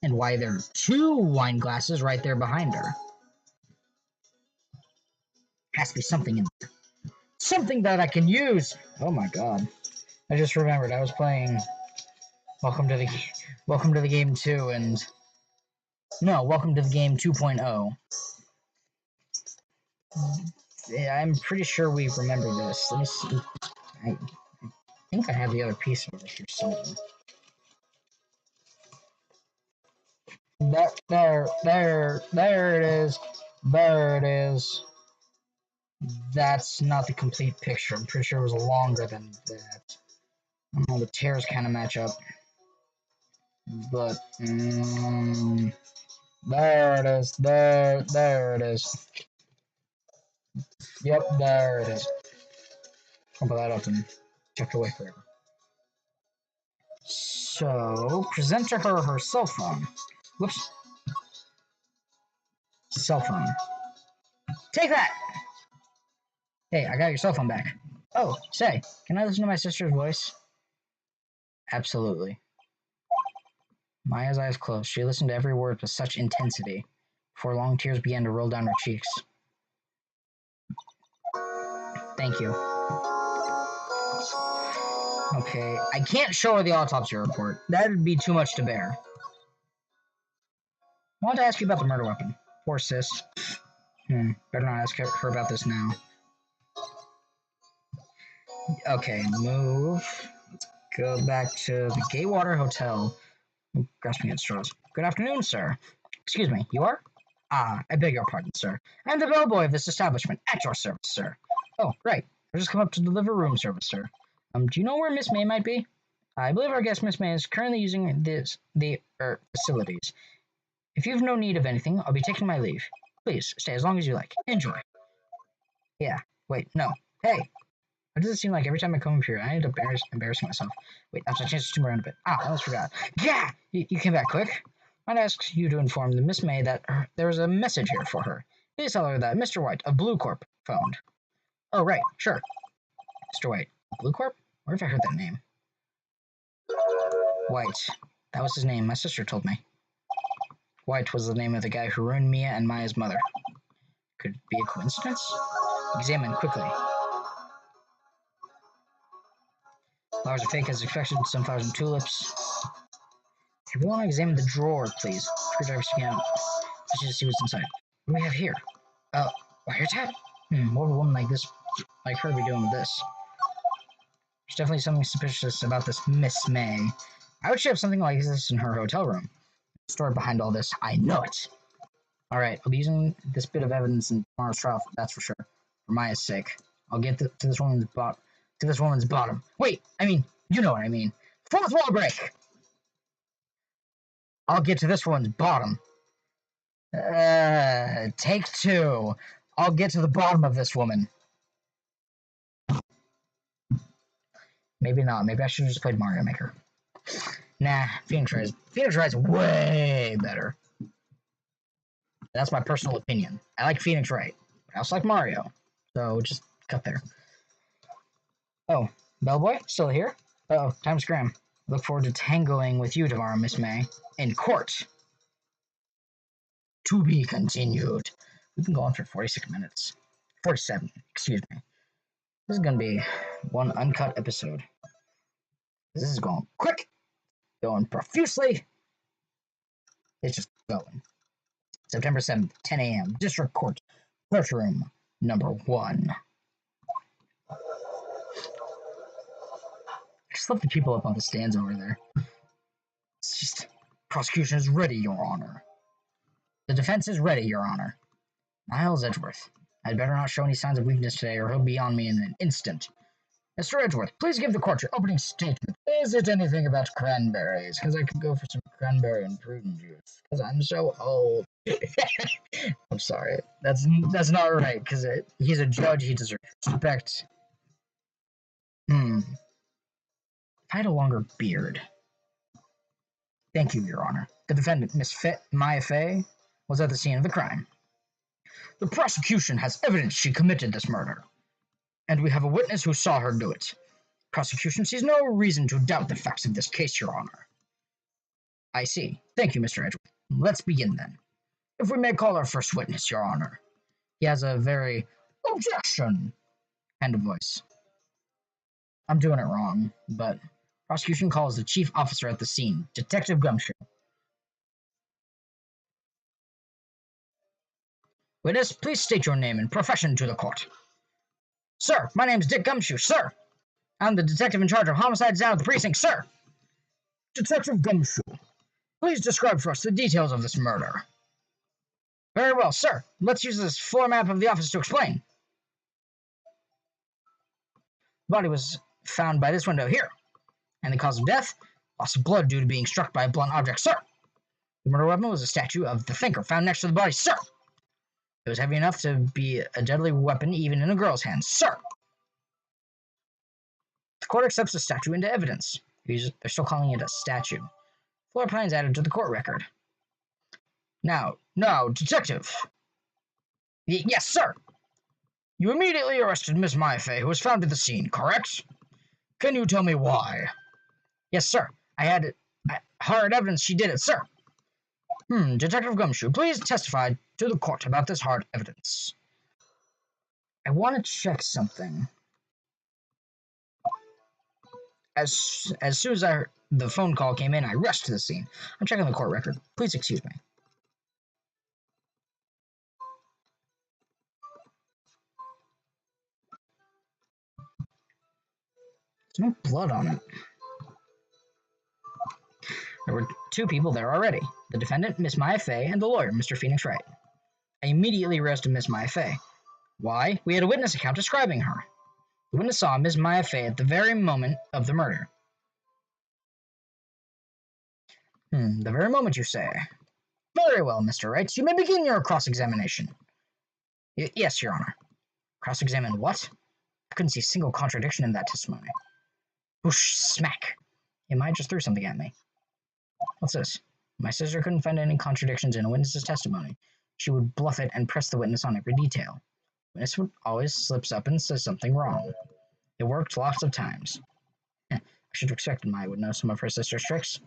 and why there are 2 wine glasses right there behind her. Has to be something in there. Something that I can use! Oh my god. I just remembered I was playing Welcome to the Game 2 and... No, Welcome to the Game 2.0. I'm pretty sure we remember this. Let me see. I think I have the other piece over here somewhere. There it is. There it is. That's not the complete picture. I'm pretty sure it was longer than that. I don't know, the tears kind of match up. But, there it is. There it is. Yep, there it is. I'll put that up and tucked away forever. So, present to her cell phone. Whoops. Cell phone. Take that! Hey, I got your cell phone back. Oh, say, can I listen to my sister's voice? Absolutely. Maya's eyes closed. She listened to every word with such intensity. Before long, tears began to roll down her cheeks. Thank you. Okay, I can't show her the autopsy report. That would be too much to bear. I wanted to ask you about the murder weapon. Poor sis. Better not ask her about this now. Okay, move. Let's go back to the Gaywater Hotel. Grasping at straws. Good afternoon, sir. Excuse me, you are? Ah, I beg your pardon, sir. I'm the bellboy of this establishment, at your service, sir. Oh, right. I just come up to deliver room service, sir. Do you know where Miss May might be? I believe our guest, Miss May, is currently using the facilities. If you have no need of anything, I'll be taking my leave. Please, stay as long as you like. Enjoy. Yeah. Wait, no. Hey! Why does it seem like every time I come up here, I end up embarrassing myself? Wait, that's a chance to turn around a bit. Ah, I almost forgot. Yeah! You came back quick. I'd ask you to inform the Miss May that there is a message here for her. Please tell her that Mr. White of Blue Corp phoned. Oh, right, sure. Mr. White. Blue Corp? Where have I heard that name? White. That was his name. My sister told me. White was the name of the guy who ruined Mia and Maya's mother. Could it be a coincidence? Examine quickly. Flowers are fake as expected. Sunflowers and tulips. If you want to examine the drawer, please. Screwdriver sticking out. Just to see what's inside. What do we have here? Oh, wiretap? What would a woman like her be doing with this? There's definitely something suspicious about this Miss May. I would have something like this in her hotel room. The story behind all this, I know it. Alright, I'll be using this bit of evidence in tomorrow's trial, that's for sure. For Maya's sake. I'll get to this woman's bottom. Wait, I mean, you know what I mean. Fourth wall break! I'll get to this one's bottom. Take two. I'll get to the bottom of this woman. Maybe not. Maybe I should have just played Mario Maker. Nah, Phoenix Wright's way better. That's my personal opinion. I like Phoenix Wright. I also like Mario. So just cut there. Oh, bellboy? Still here? Uh-oh, time to scram. Look forward to tangoing with you tomorrow, Miss May. In court. To be continued. We've been going for 46 minutes. 47, excuse me. This is going to be one uncut episode. This is going quick. Going profusely. It's just going. September 7th, 10 a.m. District Court. Courtroom number 1. I just love the people up on the stands over there. It's just... Prosecution is ready, Your Honor. The defense is ready, Your Honor. Miles Edgeworth. I'd better not show any signs of weakness today, or he'll be on me in an instant. Mr. Edgeworth, please give the court your opening statement. Is it anything about cranberries? Because I could go for some cranberry and prune juice. Because I'm so old. I'm sorry. That's not right, because he's a judge, he deserves respect. If I had a longer beard. Thank you, Your Honor. The defendant, Maya Fey, was at the scene of the crime. The prosecution has evidence she committed this murder, and we have a witness who saw her do it. Prosecution sees no reason to doubt the facts of this case, Your Honor. I see. Thank you, Mr. Edgeworth. Let's begin, then. If we may call our first witness, Your Honor. He has a very objection kind of voice. I'm doing it wrong, but prosecution calls the chief officer at the scene, Detective Gumshoe. Witness, please state your name and profession to the court. Sir, my name's Dick Gumshoe, sir. I'm the detective in charge of homicides down at the precinct, sir. Detective Gumshoe, please describe for us the details of this murder. Very well, sir. Let's use this floor map of the office to explain. The body was found by this window here. And the cause of death? Loss of blood due to being struck by a blunt object, sir. The murder weapon was a statue of the thinker found next to the body, sir. It was heavy enough to be a deadly weapon even in a girl's hands, sir. The court accepts the statue into evidence. They're still calling it a statue. Floor plans added to the court record. Now, detective. Yes, sir. You immediately arrested Miss Maifei, who was found at the scene, correct? Can you tell me why? Yes, sir. I had hard evidence she did it, sir. Detective Gumshoe, please testify to the court about this hard evidence. I want to check something. As soon as the phone call came in, I rushed to the scene. I'm checking the court record. Please excuse me. There's no blood on it. There were 2 people there already. The defendant, Miss Maya Fey, and the lawyer, Mr. Phoenix Wright. I immediately arrested Miss Maya Fey. Why? We had a witness account describing her. The witness saw Miss Maya Fey at the very moment of the murder. The very moment, you say? Very well, Mr. Wright. You may begin your cross-examination. Yes, Your Honor. Cross-examine what? I couldn't see a single contradiction in that testimony. Whoosh, smack. He might just threw something at me. What's this? My sister couldn't find any contradictions in a witness's testimony. She would bluff it and press the witness on every detail. The witness would always slips up and says something wrong. It worked lots of times. I should have expected Maya would know some of her sister's tricks.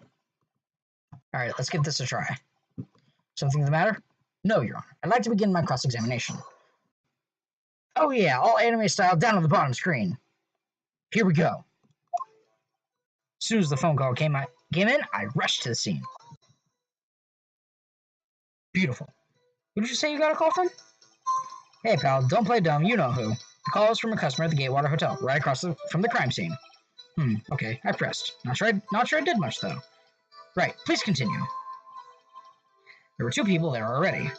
Alright, let's give this a try. Something the matter? No, Your Honor. I'd like to begin my cross-examination. Oh yeah, all anime style down on the bottom screen. Here we go. As soon as the phone call came in, I rushed to the scene. Beautiful. Who did you say you got a call from? Hey pal, don't play dumb, you know who. The call was from a customer at the Gatewater Hotel, right across from the crime scene. Okay, I pressed. Not sure I did much though. Right, please continue. There were two people there already.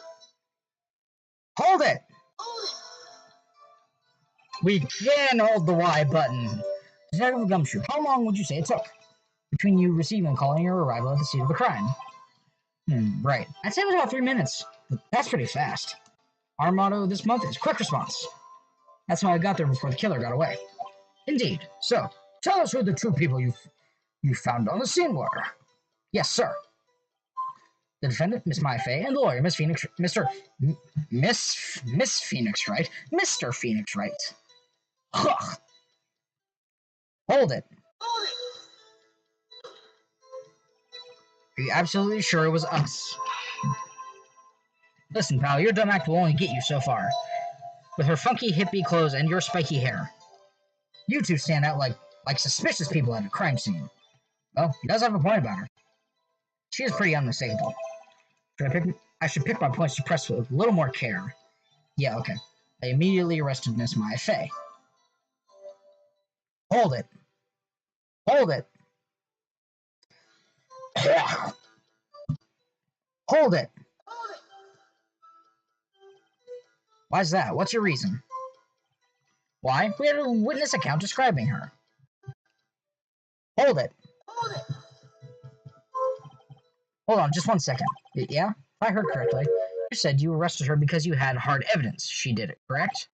Hold it! We can hold the Y button. Detective Gumshoe, how long would you say it took between you receiving a call and your arrival at the scene of the crime? Right. I'd say it was about 3 minutes. That's pretty fast. Our motto this month is quick response. That's how I got there before the killer got away. Indeed. So, tell us who the two people you found on the scene were. Yes, sir. The defendant, Miss Maya Fey, and the lawyer, Miss Phoenix, Miss Phoenix Wright, Mr. Phoenix Wright. Ugh. Hold it. Are you absolutely sure it was us? Listen, pal, your dumb act will only get you so far. With her funky hippie clothes and your spiky hair. You two stand out like suspicious people at a crime scene. Well, he does have a point about her. She is pretty unmistakable. I should pick my points to press with a little more care. Yeah, okay. I immediately arrested Miss Maya Fey. Hold it. Hold it. Hold it. Why's that? What's your reason? Why? We had a witness account describing her. Hold it. Hold on, just 1 second. Yeah? If I heard correctly, you said you arrested her because you had hard evidence she did it, correct?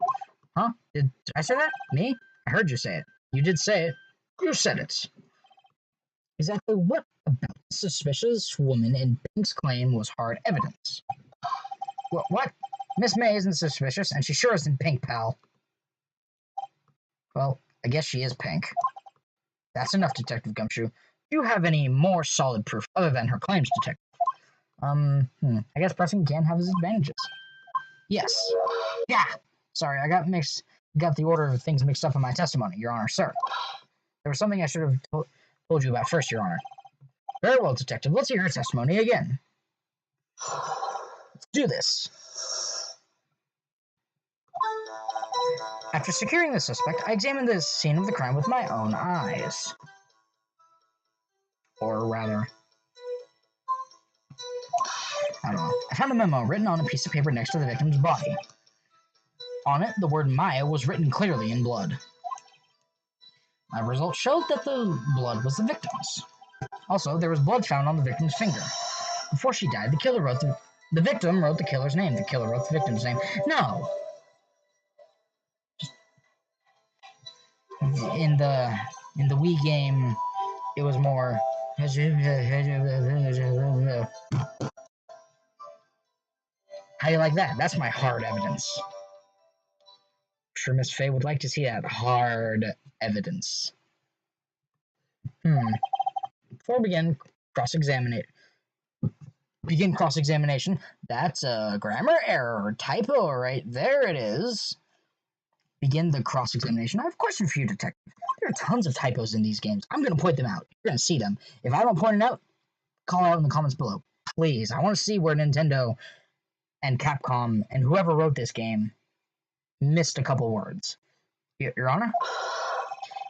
Huh? Did I say that? Me? I heard you say it. You did say it. You said it. Exactly what about the suspicious woman in Pink's claim was hard evidence? What? Miss May isn't suspicious, and she sure isn't Pink, pal. Well, I guess she is Pink. That's enough, Detective Gumshoe. Do you have any more solid proof other than her claims, Detective? I guess pressing can have its advantages. Yes. Yeah. Sorry, I got the order of things mixed up in my testimony, Your Honor, sir. There was something I should have told you about first, Your Honor. Very well, Detective. Let's hear your testimony again. Let's do this. After securing the suspect, I examined the scene of the crime with my own eyes. Or rather, I don't know. I found a memo written on a piece of paper next to the victim's body. On it, the word Maya was written clearly in blood. My results showed that the blood was the victim's. Also, there was blood found on the victim's finger. Before she died, the victim wrote the killer's name. The killer wrote the victim's name. No. In the Wii game, it was more. How do you like that? That's my hard evidence. I'm sure Miss Fey would like to see that hard evidence. Before we begin cross-examination, that's a grammar error, typo right there it is. Begin the cross-examination. I have a question for you, Detective. There are tons of typos in these games. I'm going to point them out. You're going to see them. If I don't point it out, call it out in the comments below. Please, I want to see where Nintendo and Capcom and whoever wrote this game missed a couple words. Your Honor?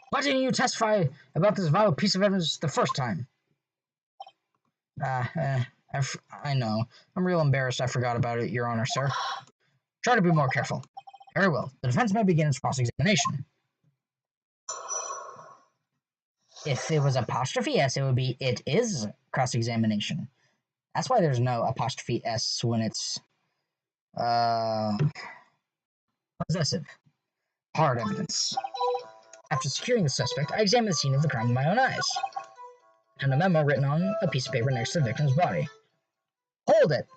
Why didn't you testify about this vital piece of evidence the first time? I know. I'm real embarrassed I forgot about it, Your Honor, sir. Try to be more careful. Very well. The defense may begin its cross-examination. If it was apostrophe S, it would be it is cross-examination. That's why there's no apostrophe S when it's possessive. Hard evidence. After securing the suspect, I examined the scene of the crime with my own eyes. And a memo written on a piece of paper next to the victim's body. Hold it!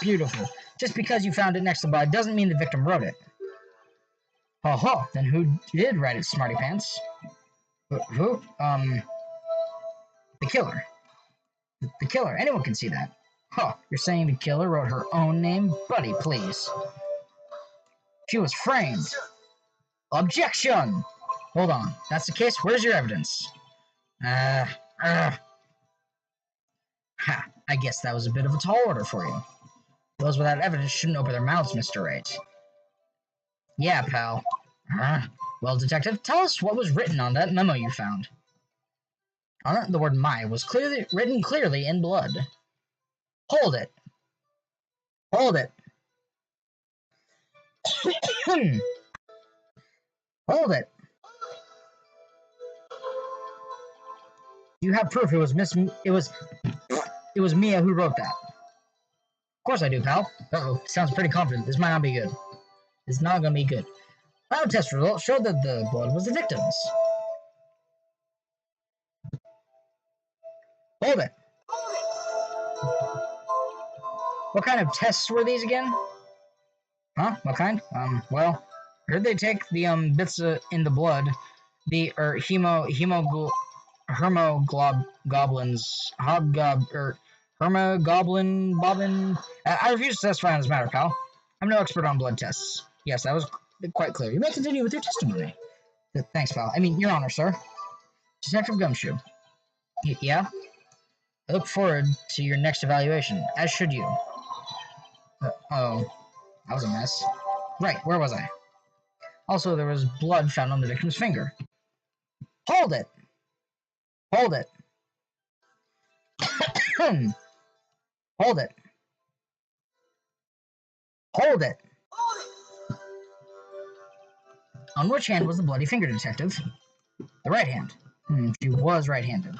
Beautiful. Just because you found it next to the body doesn't mean the victim wrote it. Oh, then who did write it, smarty pants? Who? The killer. The killer. Anyone can see that. Huh, you're saying the killer wrote her own name? Buddy, please. She was framed. Objection! Hold on. That's the case? Where's your evidence? Ha, I guess that was a bit of a tall order for you. Those without evidence shouldn't open their mouths, Mr. Wright. Yeah, pal. Well, detective, tell us what was written on that memo you found. On it, the word "my" was written clearly in blood. Hold it. Hold it. Hold it. You have proof it was Mia who wrote that. Of course I do, pal. Uh-oh, sounds pretty confident. This might not be good. It's not gonna be good. Lab test results showed that the blood was the victim's. Hold it. What kind of tests were these again? Huh? What kind? Well, I heard they take the bits in the blood, the hermogoblin bobbin. I refuse to testify on this matter, pal. I'm no expert on blood tests. Yes, that was quite clear. You may continue with your testimony. Thanks, pal. I mean, Your Honor, sir. Detective Gumshoe. Yeah? I look forward to your next evaluation, as should you. Oh, that was a mess. Right, where was I? Also, there was blood found on the victim's finger. Hold it! Hold it! Hold it! Hold it! On which hand was the bloody finger, detective? The right hand. She was right-handed.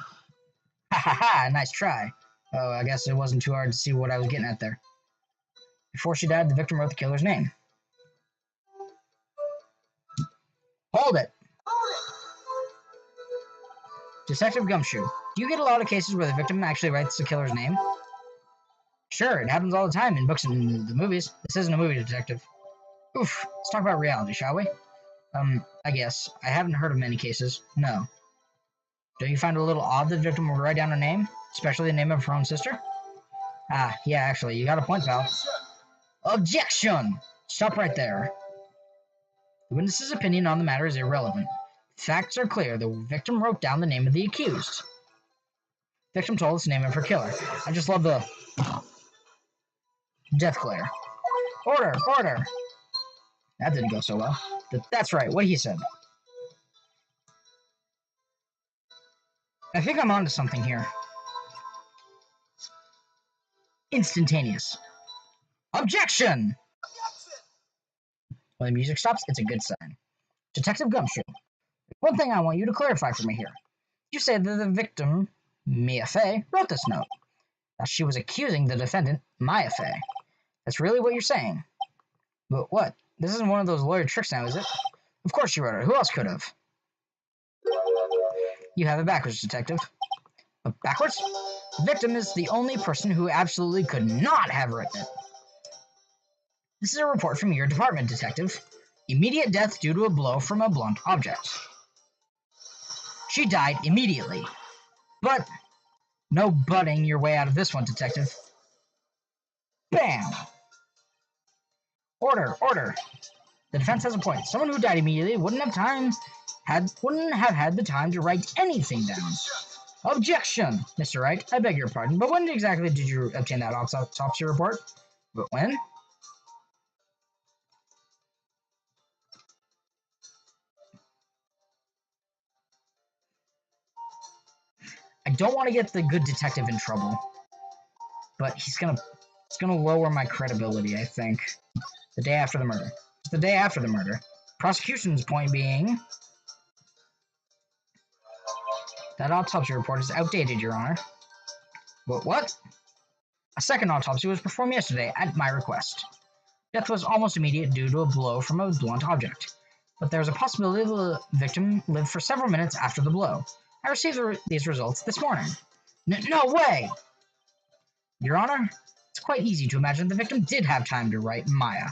Ha ha ha! Nice try. Oh, I guess it wasn't too hard to see what I was getting at there. Before she died, the victim wrote the killer's name. Hold it! Detective Gumshoe, do you get a lot of cases where the victim actually writes the killer's name? Sure, it happens all the time in books and the movies. This isn't a movie, detective. Oof, let's talk about reality, shall we? I guess. I haven't heard of many cases. No. Don't you find it a little odd that the victim would write down her name? Especially the name of her own sister? Ah, yeah, actually, you got a point, pal. Objection! Stop right there. The witness's opinion on the matter is irrelevant. Facts are clear. The victim wrote down the name of the accused. The victim told us the name of her killer. I just love the death glare. Order! Order! That didn't go so well. That's right, what he said. I think I'm onto something here. Instantaneous. Objection! When the music stops, it's a good sign. Detective Gumshoe, one thing I want you to clarify for me here. You say that the victim, Mia Fey, wrote this note. Now she was accusing the defendant, Maya Fey. That's really what you're saying. But what? This isn't one of those lawyer tricks now, is it? Of course she wrote it. Who else could have? You have it backwards, detective. But backwards? The victim is the only person who absolutely could not have written it. This is a report from your department, detective. Immediate death due to a blow from a blunt object. She died immediately. But no butting your way out of this one, detective. Bam! Order, order. The defense has a point. Someone who died immediately wouldn't have had the time to write anything down. Objection, Mr. Wright. I beg your pardon, but when exactly did you obtain that autopsy report? But when? I don't want to get the good detective in trouble, but it's gonna lower my credibility, I think. The day after the murder. It's the day after the murder. Prosecution's point being that autopsy report is outdated, Your Honor. What? A second autopsy was performed yesterday at my request. Death was almost immediate due to a blow from a blunt object, but there is a possibility the victim lived for several minutes after the blow. I received these results this morning. No way! Your Honor, it's quite easy to imagine the victim did have time to write Maya.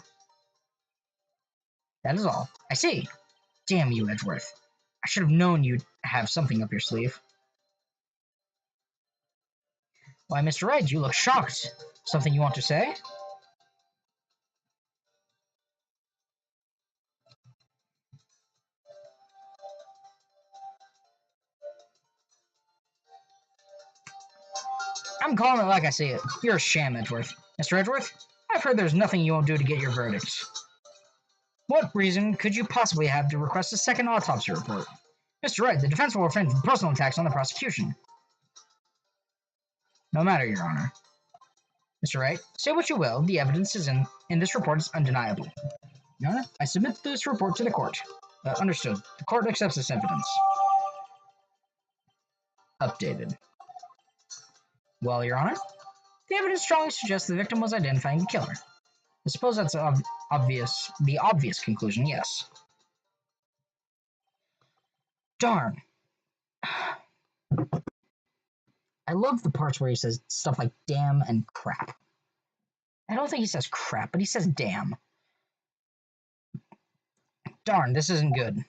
That is all. I see. Damn you, Edgeworth. I should have known you'd have something up your sleeve. Why, Mr. Wright, you look shocked. Something you want to say? I'm calling it like I see it. You're a sham, Edgeworth. Mr. Edgeworth, I've heard there's nothing you won't do to get your verdict. What reason could you possibly have to request a second autopsy report? Mr. Wright, the defense will refrain from personal attacks on the prosecution. No matter, Your Honor. Mr. Wright, say what you will, the evidence in this report is undeniable. Your Honor, I submit this report to the court. Understood. The court accepts this evidence. Updated. Well, Your Honor, the evidence strongly suggests the victim was identifying the killer. I suppose that's the obvious conclusion, yes. Darn. I love the parts where he says stuff like damn and crap. I don't think he says crap, but he says damn. Darn, this isn't good. The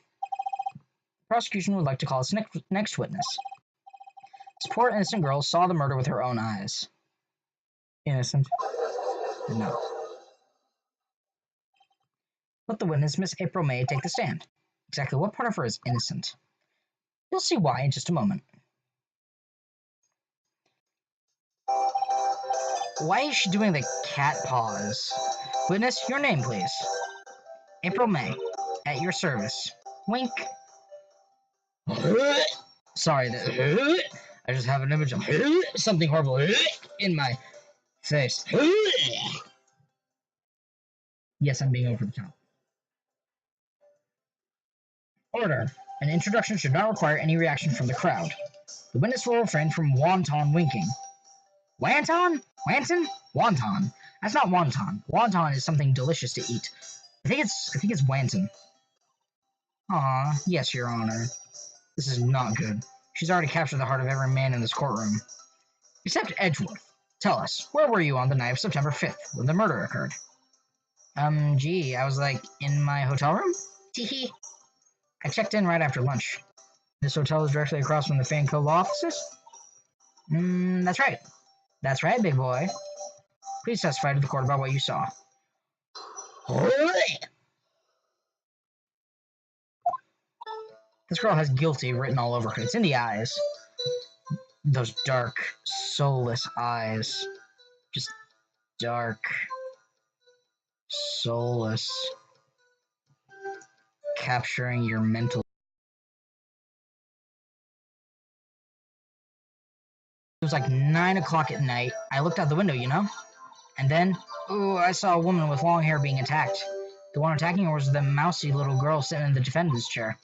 prosecution would like to call its next witness. This poor innocent girl saw the murder with her own eyes. Innocent? No. Let the witness, Miss April May, take the stand. Exactly what part of her is innocent? You'll see why in just a moment. Why is she doing the cat paws? Witness, your name, please. April May, at your service. Wink. Sorry, I just have an image of something horrible in my face. Yes, I'm being over the top. Order. An introduction should not require any reaction from the crowd. The witness will refrain from wanton winking. Wanton? Wanton? Wonton. That's not wonton. Wonton is something delicious to eat. I think it's wanton. Aw, yes, Your Honor. This is not good. She's already captured the heart of every man in this courtroom. Except Edgeworth. Tell us, where were you on the night of September 5th, when the murder occurred? Gee, I was, in my hotel room? Teehee. I checked in right after lunch. This hotel is directly across from the Fanco law offices? That's right. That's right, big boy. Please testify to the court about what you saw. This girl has guilty written all over her. It's in the eyes. Those dark, soulless eyes. Just dark, soulless. Capturing your mental. It was like 9 o'clock at night. I looked out the window, and then, I saw a woman with long hair being attacked. The one attacking her was the mousy little girl sitting in the defendant's chair.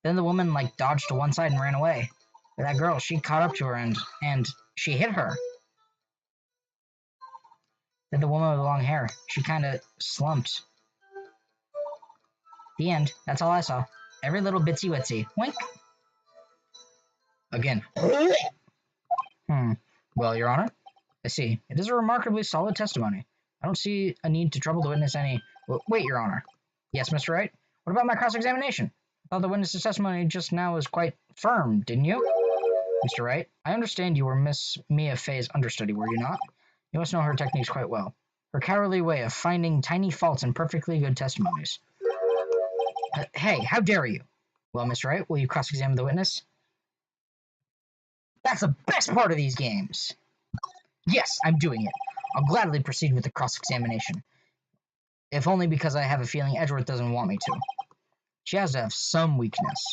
Then the woman, dodged to one side and ran away. But that girl, she caught up to her and she hit her. Then the woman with the long hair, she kind of slumped. The end. That's all I saw. Every little bitsy witsy. Wink. Again. Well, Your Honor, I see. It is a remarkably solid testimony. I don't see a need to trouble the witness any... Wait, Your Honor. Yes, Mr. Wright? What about my cross-examination? I thought the witness's testimony just now was quite firm, didn't you? Mr. Wright, I understand you were Miss Mia Fey's understudy, were you not? You must know her techniques quite well. Her cowardly way of finding tiny faults in perfectly good testimonies. Hey, how dare you? Well, Mr. Wright, will you cross-examine the witness? That's the best part of these games! Yes, I'm doing it. I'll gladly proceed with the cross-examination. If only because I have a feeling Edgeworth doesn't want me to. She has to have some weakness.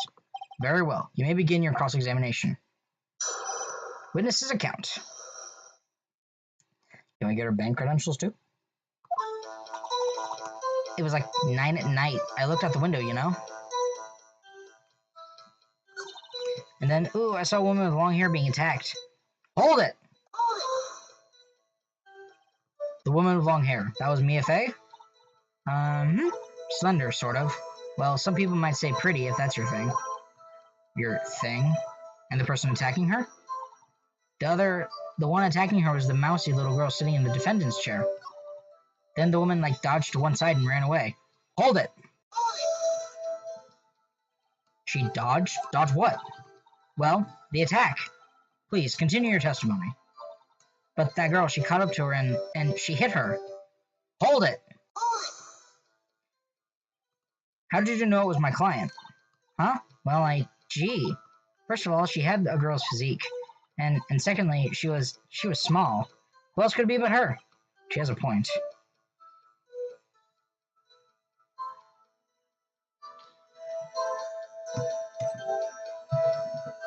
Very well. You may begin your cross-examination. Witness's account. Can we get her bank credentials too? It was like 9 at night. I looked out the window, you know? And then, ooh, I saw a woman with long hair being attacked. Hold it! The woman with long hair. That was Mia Fey? Slender, sort of. Well, some people might say pretty, if that's your thing. Your thing? And the person attacking her? The one attacking her was the mousy little girl sitting in the defendant's chair. Then the woman, dodged to one side and ran away. Hold it! She dodged? Dodged what? Well, the attack. Please, continue your testimony. But that girl, she caught up to her and she hit her. Hold it! How did you know it was my client? Huh? Well, gee. First of all, she had a girl's physique. And secondly, she was small. Who else could it be but her? She has a point.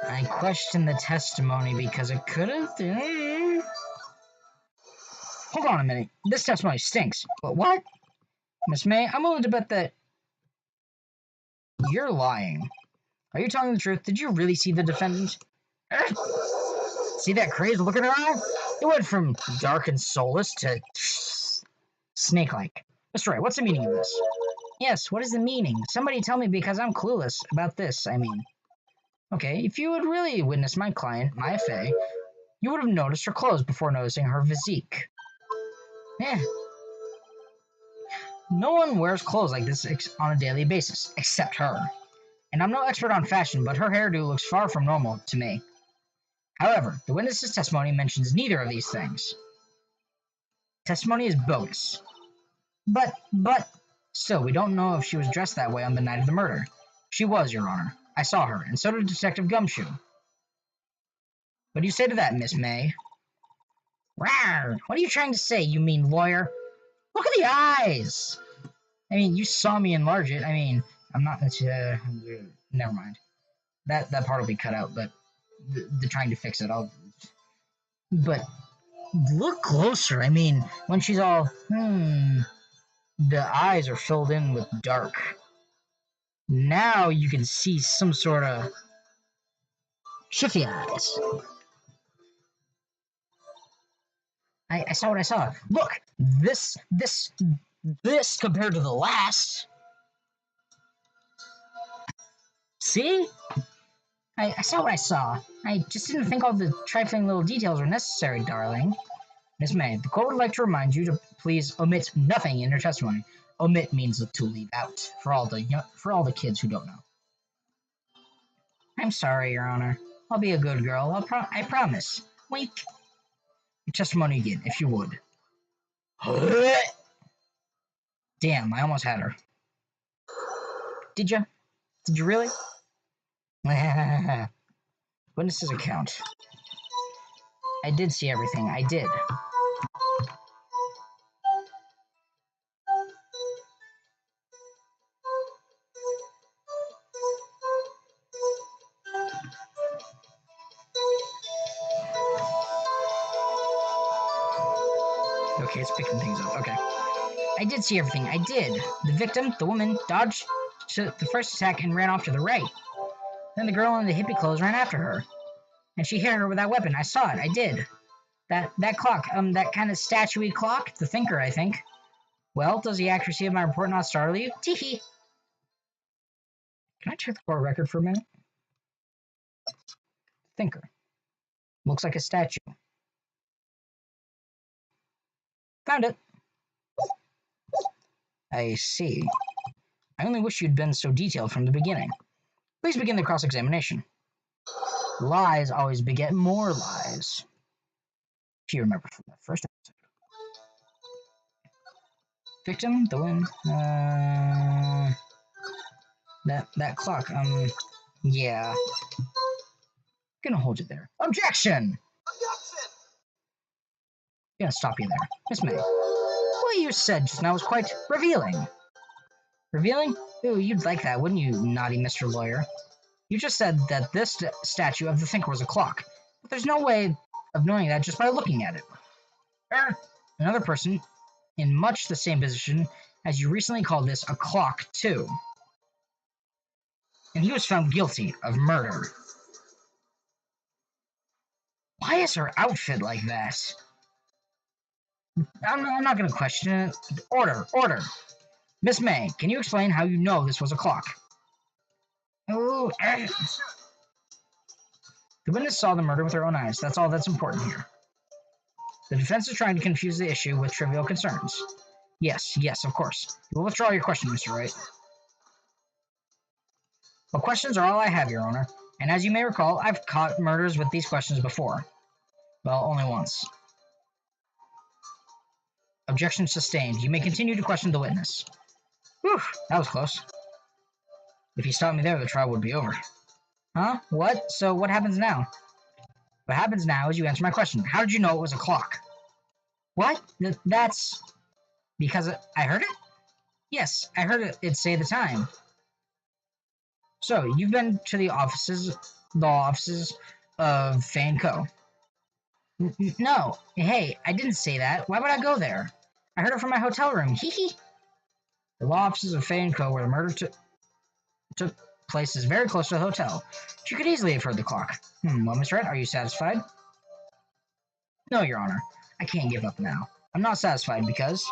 I question the testimony because it could have been... Hold on a minute. This testimony stinks. But what? Miss May, I'm willing to bet that you're lying. Are you telling the truth? Did you really see the defendant? See that crazed look in her eye? It went from dark and soulless to snake-like. Mr. Wright, what's the meaning of this? Yes, what is the meaning? Somebody tell me because I'm clueless about this, I mean. Okay, if you had really witnessed my client, Maya Fey, you would have noticed her clothes before noticing her physique. No one wears clothes like this on a daily basis, except her. And I'm no expert on fashion, but her hairdo looks far from normal to me. However, the witness's testimony mentions neither of these things. Testimony is bogus. But, still, we don't know if she was dressed that way on the night of the murder. She was, Your Honor. I saw her, and so did Detective Gumshoe. What do you say to that, Miss May? Rawr! What are you trying to say, you mean lawyer? Look at the eyes! I mean, you saw me enlarge it. I mean, I'm not... never mind. That part will be cut out, but... The trying to fix it, But... Look closer. I mean, when she's all... The eyes are filled in with dark. Now you can see some sort of... shifty eyes. I saw what I saw. Look! This compared to the last. See? I saw what I saw. I just didn't think all the trifling little details were necessary, darling. Miss May, the court would like to remind you to please omit nothing in your testimony. Omit means to leave out, for all the kids who don't know. I'm sorry, Your Honor. I'll be a good girl. I promise. Wink. Your testimony again, if you would. Damn, I almost had her. Did you? Did you really? Witness's account. I did see everything. I did. Okay, it's picking things up. Okay. I did see everything. I did. The victim, the woman, dodged to the first attack and ran off to the right. Then the girl in the hippie clothes ran after her. And she hit her with that weapon. I saw it. I did. That clock, that kind of statue-y clock, the thinker, I think. Well, does the accuracy of my report not startle you? Teehee. Can I check the court record for a minute? Thinker. Looks like a statue. Found it. I see. I only wish you'd been so detailed from the beginning. Please begin the cross-examination. Lies always beget more lies. If you remember from the first episode. Victim, the one, that clock, yeah. Gonna hold you there. Objection! Objection! Gonna stop you there. Miss May, what you said just now was quite revealing. Revealing? Ooh, you'd like that, wouldn't you, naughty Mr. Lawyer? You just said that this statue of the thinker was a clock. But there's no way of knowing that just by looking at it. Another person in much the same position as you recently called this a clock, too. And he was found guilty of murder. Why is her outfit like that? I'm not going to question it. Order. Miss May, can you explain how you know this was a clock? Oh, The witness saw the murder with her own eyes. That's all that's important here. The defense is trying to confuse the issue with trivial concerns. Yes, of course. You will withdraw your question, Mr. Wright. Well, questions are all I have, Your Honor. And as you may recall, I've caught murders with these questions before. Well, only once. Objection sustained. You may continue to question the witness. Whew, that was close. If you stopped me there, the trial would be over. Huh? What? So what happens now? What happens now is you answer my question. How did you know it was a clock? What? That's... because I heard it? Yes, I heard it say the time. So, you've been to the law offices of Fane Co. No. Hey, I didn't say that. Why would I go there? I heard it from my hotel room. Hee hee. The law offices of Fane Co. where the murder took place is very close to the hotel. You could easily have heard the clock. Well, Mr. Wright, are you satisfied? No, Your Honor. I can't give up now. I'm not satisfied because...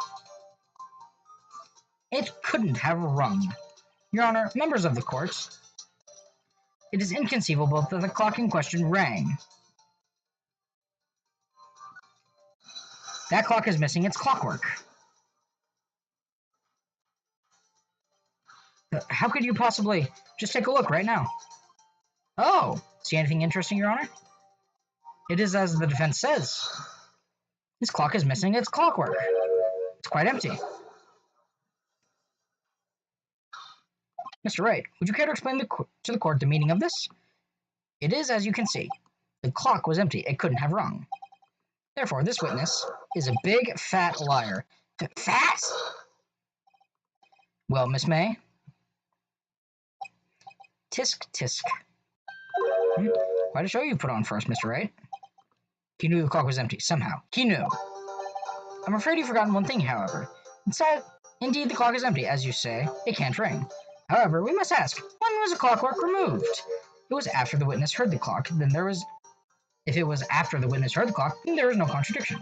it couldn't have rung. Your Honor, members of the court, it is inconceivable that the clock in question rang. That clock is missing its clockwork. How could you possibly... just take a look right now. Oh! See anything interesting, Your Honor? It is as the defense says. This clock is missing its clockwork. It's quite empty. Mr. Wright, would you care to explain to the court the meaning of this? It is as you can see. The clock was empty. It couldn't have rung. Therefore, this witness is a big, fat liar. Fat? Well, Miss May? Tisk. Quite a show you put on for us, Mr. Wright. He knew the clock was empty, somehow. He knew. I'm afraid you've forgotten one thing, however. Indeed, the clock is empty, as you say. It can't ring. However, we must ask, when was the clockwork removed? It was after the witness heard the clock, then there was... if it was after the witness heard the clock, then there is no contradiction.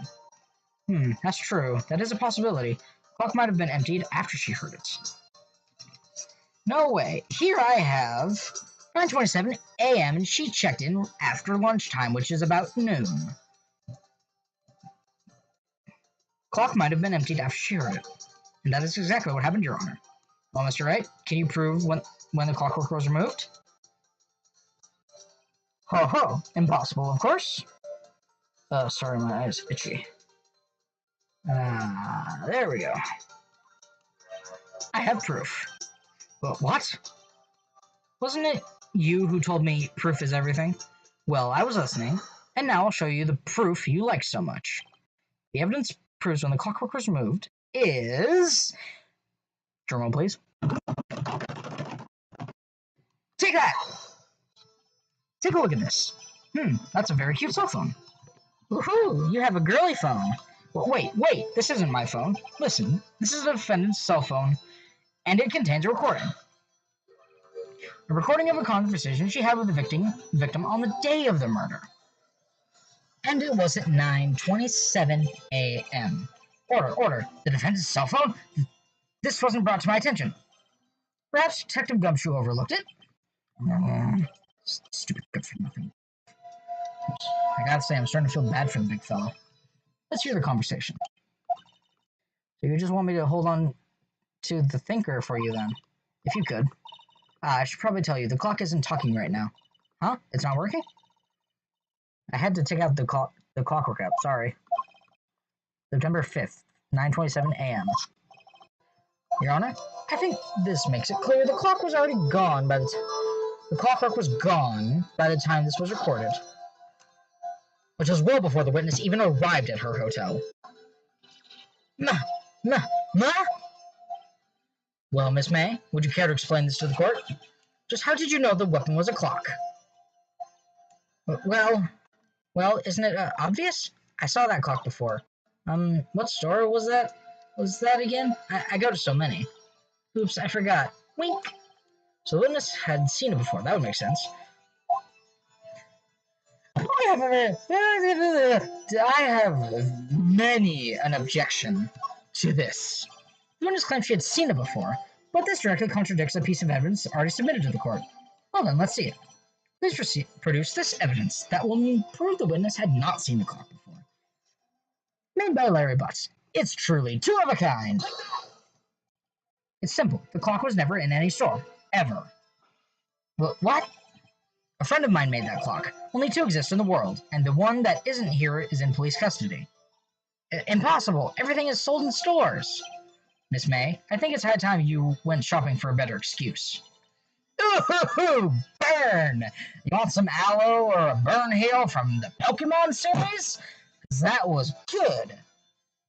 That's true. That is a possibility. The clock might have been emptied after she heard it. No way. Here I have 9:27 a.m. and she checked in after lunchtime, which is about noon. Clock might have been emptied after she heard it. And that is exactly what happened, Your Honor. Well, Mr. Wright, can you prove when the clockwork was removed? Ho! Impossible, of course. Oh, sorry, my eyes are itchy. There we go. I have proof. But what? Wasn't it you who told me proof is everything? Well, I was listening, and now I'll show you the proof you like so much. The evidence proves when the clockwork was removed is... drumroll, please. Take that! Take a look at this. That's a very cute cell phone. Woohoo! You have a girly phone. Well, wait, this isn't my phone. Listen, this is the defendant's cell phone, and it contains a recording. A recording of a conversation she had with the victim on the day of the murder. And it was at 9:27 a.m. Order. The defendant's cell phone? This wasn't brought to my attention. Perhaps Detective Gumshoe overlooked it? Stupid good for nothing. I gotta say, I'm starting to feel bad for the big fellow. Let's hear the conversation. So you just want me to hold on to the thinker for you then? If you could. I should probably tell you, the clock isn't talking right now. Huh? It's not working? I had to take out the clockwork app, sorry. September 5th, 9:27 a.m. Your Honor, I think this makes it clear the clock was already gone by the clockwork was gone by the time this was recorded, which was well before the witness even arrived at her hotel. Ma? Well, Miss May, would you care to explain this to the court? Just how did you know the weapon was a clock? Well, Well, isn't it obvious? I saw that clock before. What store was that? Was that again? I go to so many. Oops, I forgot. Wink! So the witness had seen it before. That would make sense. I have many an objection to this. The witness claimed she had seen it before, but this directly contradicts a piece of evidence already submitted to the court. Well then, let's see it. Please produce this evidence that will prove the witness had not seen the clock before. Made by Larry Butts. It's truly two of a kind. It's simple. The clock was never in any store. Ever. What? A friend of mine made that clock. Only two exist in the world, and the one that isn't here is in police custody. Impossible. Everything is sold in stores. Miss May, I think it's high time you went shopping for a better excuse. Ooh, burn! You want some aloe or a burn hail from the Pokemon series? That was good.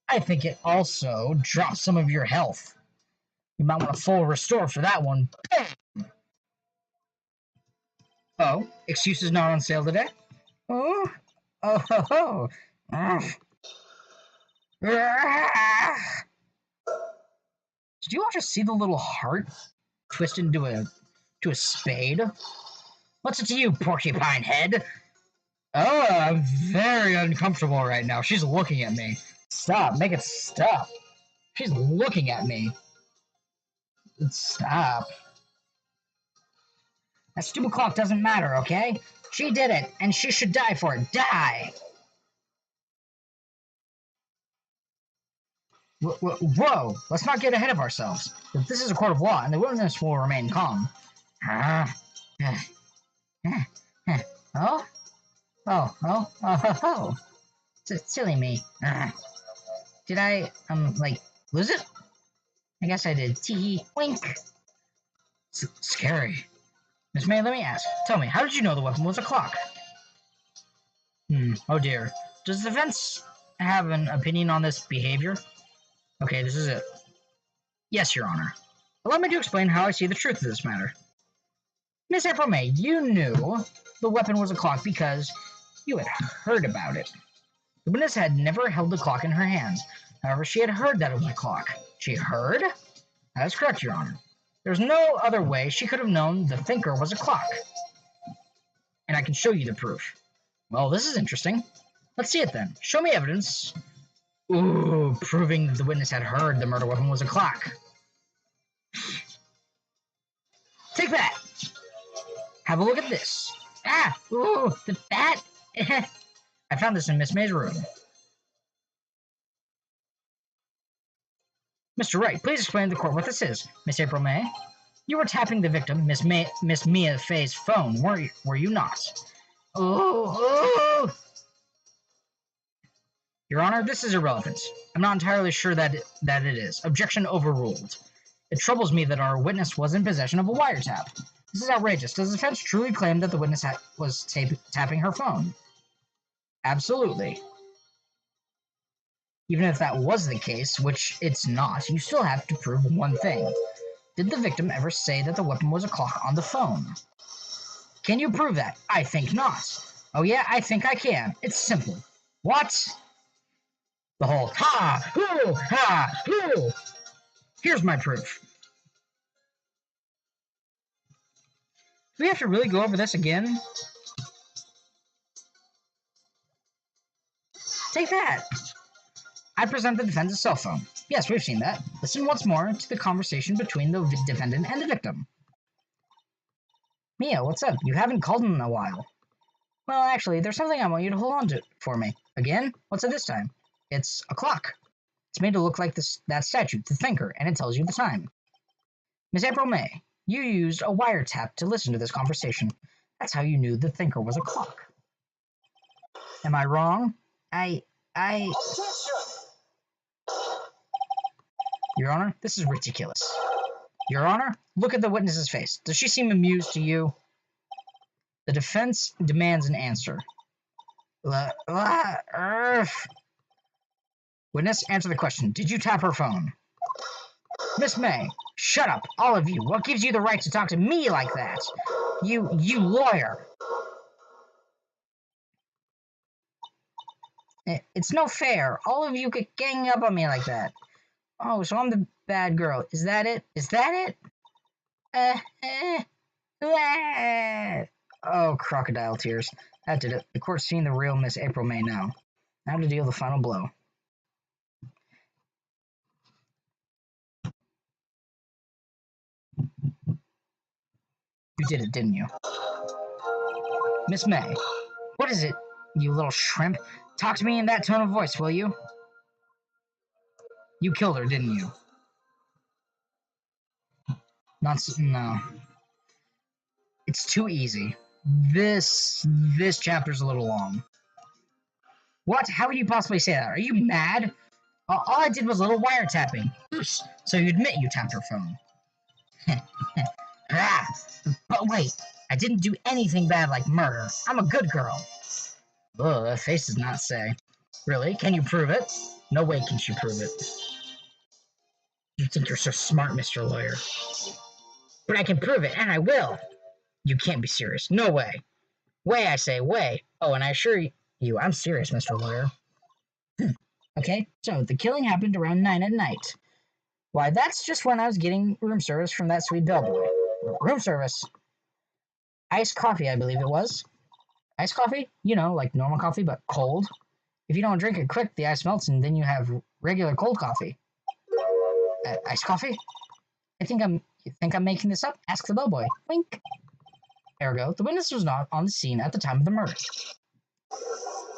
I think it also dropped some of your health. You might want a full restore for that one. Bam! Oh, excuse is not on sale today? Oh, oh. Did you all just see the little heart twist into a spade? What's it to you, porcupine head? Oh, I'm very uncomfortable right now. She's looking at me. Stop. Make it stop. She's looking at me. Stop. That stupid clock doesn't matter, okay? She did it, and she should die for it. Die! Whoa! Let's not get ahead of ourselves. This is a court of law, and the witness will remain calm. Oh? Oh. Silly me. Did I, lose it? I guess I did. Tee wink. Scary. Miss May, let me ask. Tell me, how did you know the weapon was a clock? Oh dear. Does the defense have an opinion on this behavior? Okay, this is it. Yes, Your Honor. Allow me to explain how I see the truth of this matter. Miss April May, you knew the weapon was a clock because you had heard about it. The witness had never held the clock in her hands. However, she had heard that it was a clock. She heard? That is correct, Your Honor. There's no other way she could have known the thinker was a clock. And I can show you the proof. Well, this is interesting. Let's see it then. Show me evidence. Ooh, proving the witness had heard the murder weapon was a clock. Take that! Have a look at this. Ooh, the bat! I found this in Miss May's room. Mr. Wright, please explain to the court what this is. Miss April May, you were tapping the victim, Miss Mia Fay's phone, were you not? Oh! Your Honor, this is irrelevant. I'm not entirely sure that it is. Objection overruled. It troubles me that our witness was in possession of a wiretap. This is outrageous. Does the defense truly claim that the witness was tapping her phone? Absolutely. Even if that was the case, which it's not, you still have to prove one thing. Did the victim ever say that the weapon was a clock on the phone? Can you prove that? I think not. Oh yeah, I think I can. It's simple. What? The whole ha, hoo. Here's my proof. Do we have to really go over this again? Take that. I present the defendant's cell phone. Yes, we've seen that. Listen once more to the conversation between the defendant and the victim. Mia, what's up? You haven't called in a while. Well, actually, there's something I want you to hold on to for me. Again? What's it this time? It's a clock. It's made to look like that statue, the thinker, and it tells you the time. Miss April May, you used a wiretap to listen to this conversation. That's how you knew the thinker was a clock. Am I wrong? Your Honor, this is ridiculous. Your Honor, look at the witness's face. Does she seem amused to you? The defense demands an answer. Witness, answer the question. Did you tap her phone? Miss May, shut up, all of you. What gives you the right to talk to me like that? You lawyer. It's no fair. All of you get ganging up on me like that. Oh, so I'm the bad girl. Is that it? Is that it? Oh, crocodile tears. That did it. The court's seen the real Miss April May now. Now to deal the final blow. You did it, didn't you? Miss May. What is it, you little shrimp? Talk to me in that tone of voice, will you? You killed her, didn't you? No. It's too easy. This chapter's a little long. What? How would you possibly say that? Are you mad? All I did was a little wiretapping. Oops. So you admit you tapped her phone. Ah, but wait, I didn't do anything bad like murder. I'm a good girl. Ugh, that face does not say. Really? Can you prove it? No way can she prove it. You think you're so smart, Mr. Lawyer. But I can prove it, and I will. You can't be serious. No way. Way, I say, way. Oh, and I assure you, I'm serious, Mr. Lawyer. Okay, so the killing happened around 9 at night. Why, that's just when I was getting room service from that sweet bellboy. Room service? Iced coffee, I believe it was. Iced coffee? You know, like normal coffee, but cold. If you don't drink it quick, the ice melts, and then you have regular cold coffee. Iced coffee? You think I'm making this up? Ask the bellboy. Wink. Ergo, the witness was not on the scene at the time of the murder.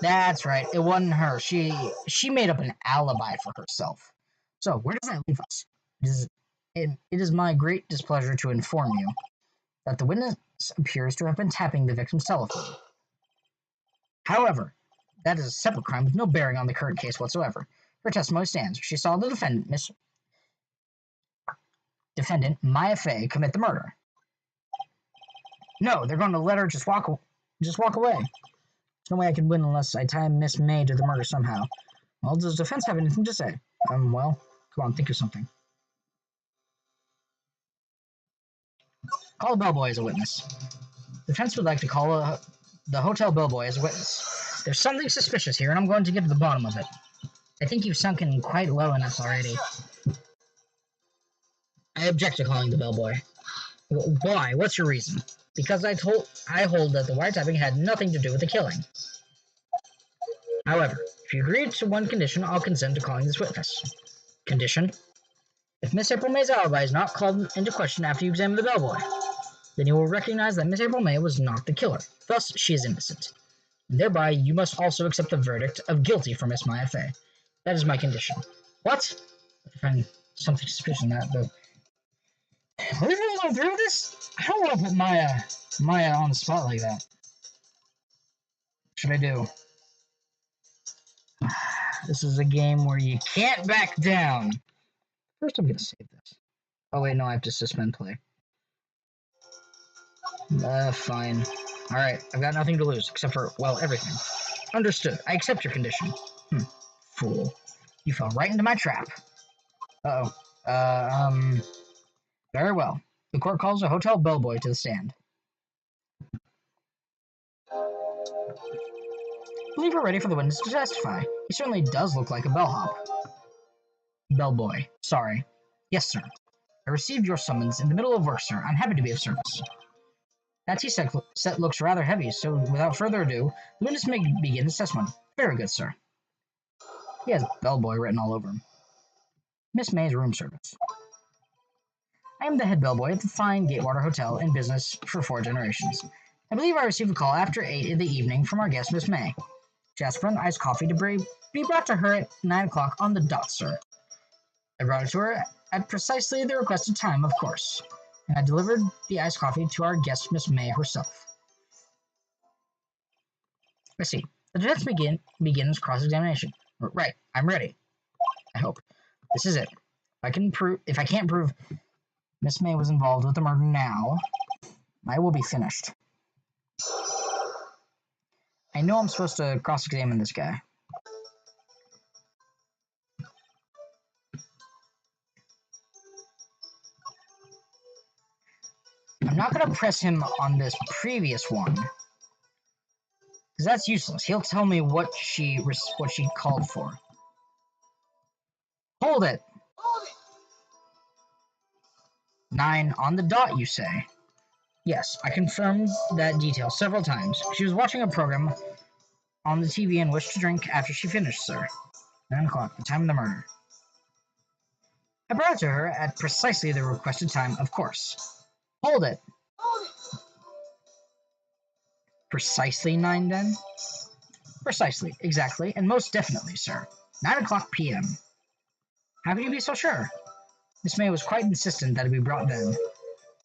That's right, it wasn't her. She made up an alibi for herself. So, where does that leave us? It is my great displeasure to inform you that the witness appears to have been tapping the victim's telephone. However, that is a separate crime with no bearing on the current case whatsoever. Her testimony stands. She saw the defendant, Maya Fey, commit the murder. No, they're going to let her just walk away. There's no way I can win unless I tie Miss May to the murder somehow. Well, does the defense have anything to say? Well, come on, think of something. Call a bellboy as a witness. The defense would like to call the hotel bellboy as a witness. There's something suspicious here, and I'm going to get to the bottom of it. I think you've sunken quite low enough already. I object to calling the bellboy. Why? What's your reason? Because I hold that the wiretapping had nothing to do with the killing. However, if you agree to one condition, I'll consent to calling this witness. Condition? If Miss April May's alibi is not called into question after you examine the bellboy, then you will recognize that Miss April May was not the killer. Thus, she is innocent. And thereby, you must also accept the verdict of guilty for Miss Maya Fey. That is my condition. What? I find something suspicious in that, but... Are we really going through with this? I don't want to put Maya on the spot like that. What should I do? This is a game where you can't back down. First, I'm going to save this. Oh, wait, no, I have to suspend play. Fine. Alright, I've got nothing to lose, except for, well, everything. Understood. I accept your condition. Fool. You fell right into my trap. Uh-oh. Very well. The court calls a hotel bellboy to the stand. I believe we're ready for the witness to testify. He certainly does look like a bellhop. Bellboy. Sorry. Yes, sir. I received your summons in the middle of work, sir. I'm happy to be of service. That tea set looks rather heavy, so without further ado, the witness may begin his testimony. Very good, sir. He has bellboy written all over him. Miss May's room service. I am the head bellboy at the fine Gatewater Hotel in business for 4 generations. I believe I received a call after 8 in the evening from our guest, Miss May. She asked for an iced coffee to be brought to her at 9 o'clock on the dot, sir. I brought it to her at precisely the requested time, of course, and I delivered the iced coffee to our guest, Miss May herself. I see. The defense begins cross-examination. Right, I'm ready. I hope. This is it. If I can't prove Miss May was involved with the murder now, I will be finished. I know I'm supposed to cross-examine this guy. I'm not going to press him on this previous one, Because that's useless. He'll tell me what she called for. Hold it! 9 on the dot, you say? Yes, I confirmed that detail several times. She was watching a program on the TV and wished to drink after she finished, sir. 9 o'clock, the time of the murder. I brought it to her at precisely the requested time, of course. Hold it! Precisely 9, then? Precisely, exactly, and most definitely, sir. 9 o'clock p.m. How can you be so sure? Miss May was quite insistent that it be brought then.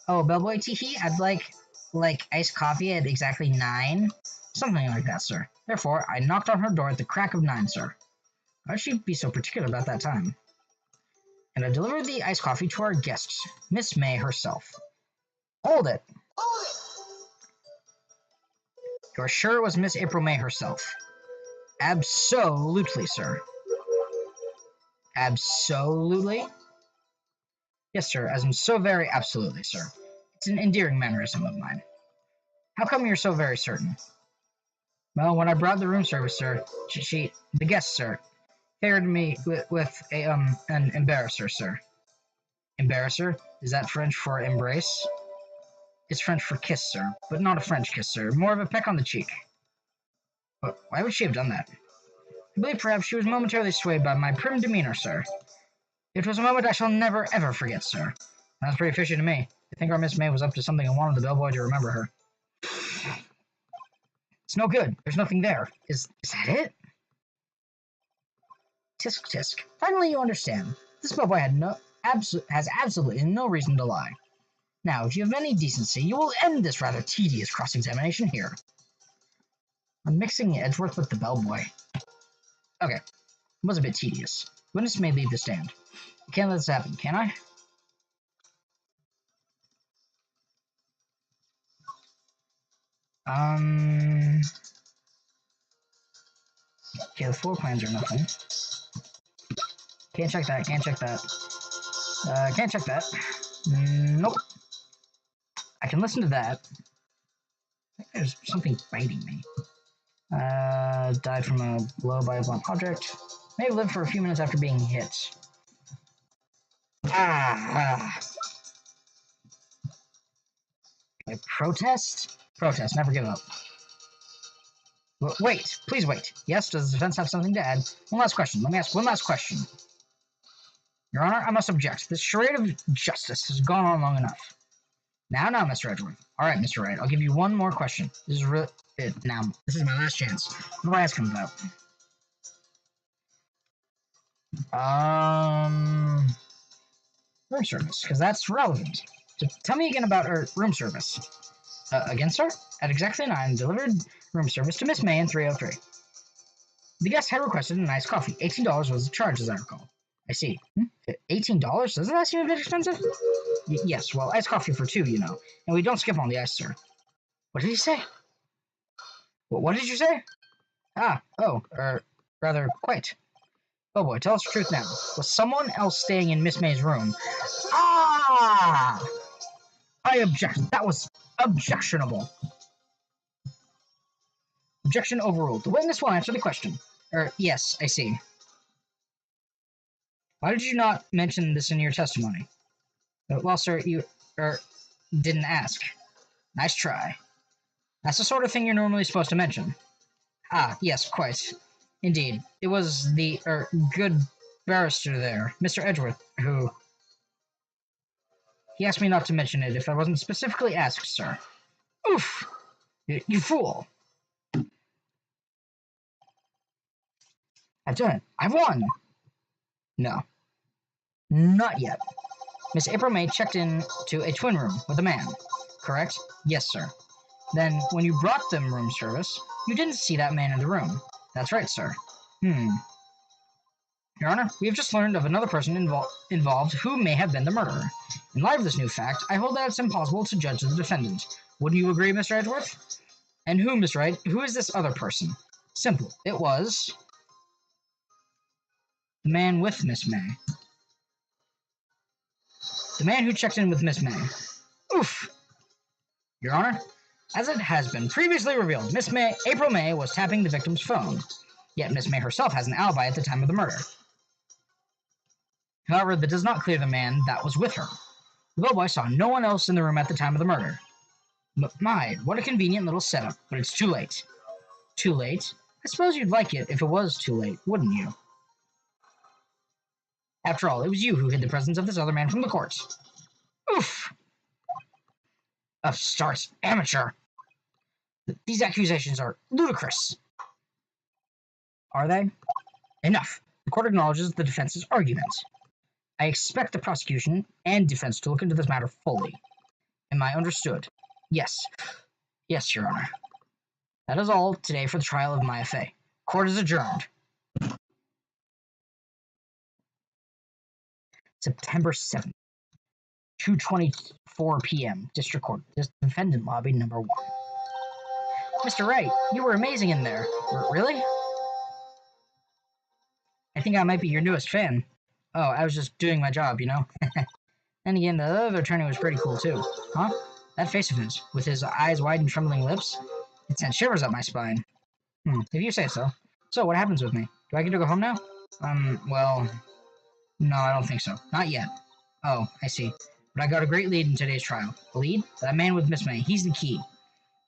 Oh, bellboy, teehee, I'd like iced coffee at exactly 9? Something like that, sir. Therefore, I knocked on her door at the crack of 9, sir. Why should she be so particular about that time? And I delivered the iced coffee to our guest, Miss May herself. Hold it! You're sure it was Miss April May herself? Absolutely, sir. Absolutely? Yes, sir, as in so very absolutely, sir. It's an endearing mannerism of mine. How come you're so very certain? Well, when I brought the room service, sir, the guest, sir, favored me with an embarrasser, sir. Embarrasser? Is that French for embrace? It's French for kiss, sir, but not a French kiss, sir. More of a peck on the cheek. But why would she have done that? I believe perhaps she was momentarily swayed by my prim demeanor, sir. It was a moment I shall never, ever forget, sir. Sounds pretty fishy to me. I think our Miss May was up to something and wanted the bellboy to remember her. It's no good. There's nothing there. Is that it? Tisk tisk. Finally you understand. This bellboy has absolutely no reason to lie. Now, if you have any decency, you will end this rather tedious cross-examination here. I'm mixing Edgeworth with the bellboy. Okay. It was a bit tedious. Witness may leave the stand. I can't let this happen, can I? Okay, the floor plans are nothing. Can't check that, can't check that. Can't check that. Nope. I can listen to that. I think there's something biting me. Died from a blow by a blunt object. May have lived for a few minutes after being hit. I protest? Protest, never give up. Wait, please wait. Yes, does the defense have something to add? One last question. Let me ask one last question. Your Honor, I must object. This charade of justice has gone on long enough. Now, Mr. Edgeworth. All right, Mr. Wright, I'll give you one more question. This is really it. Now, this is my last chance. What do I ask him about? Room service, because that's relevant. So tell me again about room service. Again, sir? At exactly 9, delivered room service to Miss May in 303. The guest had requested a nice coffee. $18 was the charge, as I recall. I see. $18? Doesn't that seem a bit expensive? Yes, well, iced coffee for 2, you know. And we don't skip on the ice, sir. What did he say? What did you say? Rather, quite. Oh boy, tell us the truth now. Was someone else staying in Miss May's room? I object. That was objectionable. Objection overruled. The witness will answer the question. Yes, I see. Why did you not mention this in your testimony? Well, sir, you, didn't ask. Nice try. That's the sort of thing you're normally supposed to mention. Yes, quite. Indeed. It was the, good barrister there, Mr. Edgeworth, who... He asked me not to mention it if I wasn't specifically asked, sir. Oof! You fool! I've done it. I've won! No. Not yet. Miss April May checked in to a twin room with a man, correct? Yes, sir. Then, when you brought them room service, you didn't see that man in the room. That's right, sir. Your Honor, we have just learned of another person involved who may have been the murderer. In light of this new fact, I hold that it's impossible to judge the defendant. Wouldn't you agree, Mr. Edgeworth? And who, Miss Wright? Who is this other person? Simple. It was... the man with Miss May. The man who checked in with Miss May. Oof! Your Honor, As it has been previously revealed, April May was tapping the victim's phone. Yet Miss May herself has an alibi at the time of the murder. However, that does not clear the man that was with her. The bellboy saw no one else in the room at the time of the murder. My, what a convenient little setup, but it's too late. Too late? I suppose you'd like it if it was too late, wouldn't you? After all, it was you who hid the presence of this other man from the courts. Oof! Upstart, amateur! These accusations are ludicrous. Are they? Enough. The court acknowledges the defense's argument. I expect the prosecution and defense to look into this matter fully. Am I understood? Yes. Yes, Your Honor. That is all today for the trial of Maya Fey. Court is adjourned. September 7th, 2:24 p.m. District Court, Defendant Lobby number 1. Mr. Wright, you were amazing in there. Really? I think I might be your newest fan. Oh, I was just doing my job, you know? Then again, the other attorney was pretty cool too. Huh? That face of his, with his eyes wide and trembling lips, it sent shivers up my spine. If you say so. So, what happens with me? Do I get to go home now? Well... No, I don't think so. Not yet. Oh, I see. But I got a great lead in today's trial. A lead? That man with Miss May. He's the key.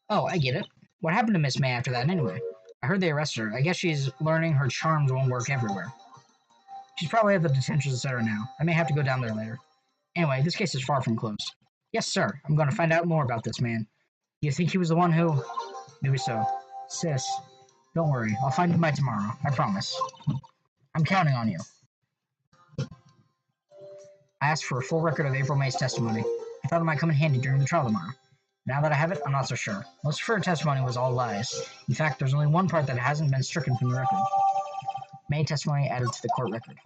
Oh, I get it. What happened to Miss May after that anyway? I heard they arrested her. I guess she's learning her charms won't work everywhere. She's probably at the detention center now. I may have to go down there later. Anyway, this case is far from closed. Yes, sir. I'm going to find out more about this man. You think he was the one who... Maybe so. Sis, don't worry. I'll find him by tomorrow. I promise. I'm counting on you. I asked for a full record of April May's testimony. I thought it might come in handy during the trial tomorrow. Now that I have it, I'm not so sure. Most of her testimony was all lies. In fact, there's only one part that hasn't been stricken from the record. May testimony added to the court record.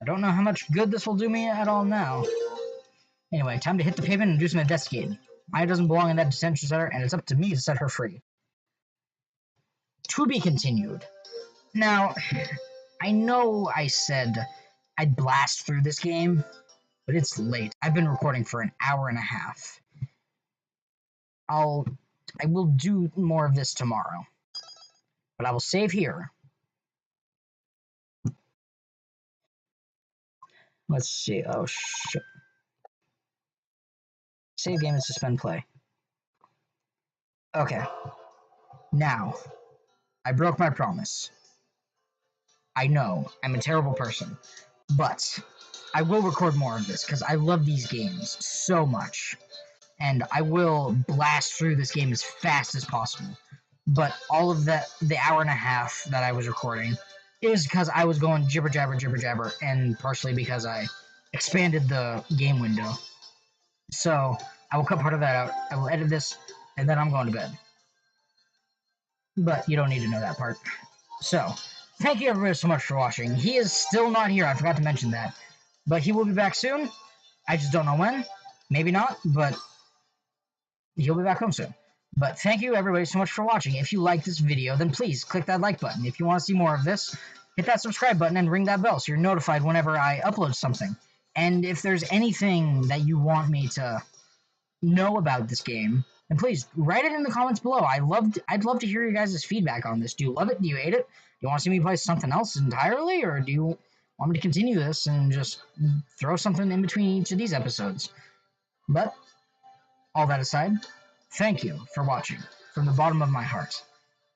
I don't know how much good this will do me at all now. Anyway, time to hit the pavement and do some investigating. Maya doesn't belong in that detention center, and it's up to me to set her free. To be continued. Now, I know I said I'd blast through this game, but it's late. I've been recording for an hour and a half. I will do more of this tomorrow. But I will save here. Let's see. Oh, shit. Save game and suspend play. Okay. Now, I broke my promise. I know, I'm a terrible person. But I will record more of this because I love these games so much. And I will blast through this game as fast as possible. But all of the hour and a half that I was recording is because I was going jibber jabber, and partially because I expanded the game window. So I will cut part of that out. I will edit this, and then I'm going to bed. But you don't need to know that part. So, thank you everybody so much for watching. He is still not here. I forgot to mention that. But he will be back soon. I just don't know when. Maybe not, but he'll be back home soon. But thank you everybody so much for watching. If you like this video, then please click that like button. If you want to see more of this, hit that subscribe button and ring that bell so you're notified whenever I upload something. And if there's anything that you want me to know about this game, then please write it in the comments below. I'd love to hear your guys' feedback on this. Do you love it? Do you hate it? Do you want to see me play something else entirely? Or do you want me to continue this and just throw something in between each of these episodes? But all that aside, thank you for watching from the bottom of my heart.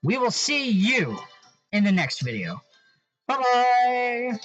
We will see you in the next video. Bye-bye!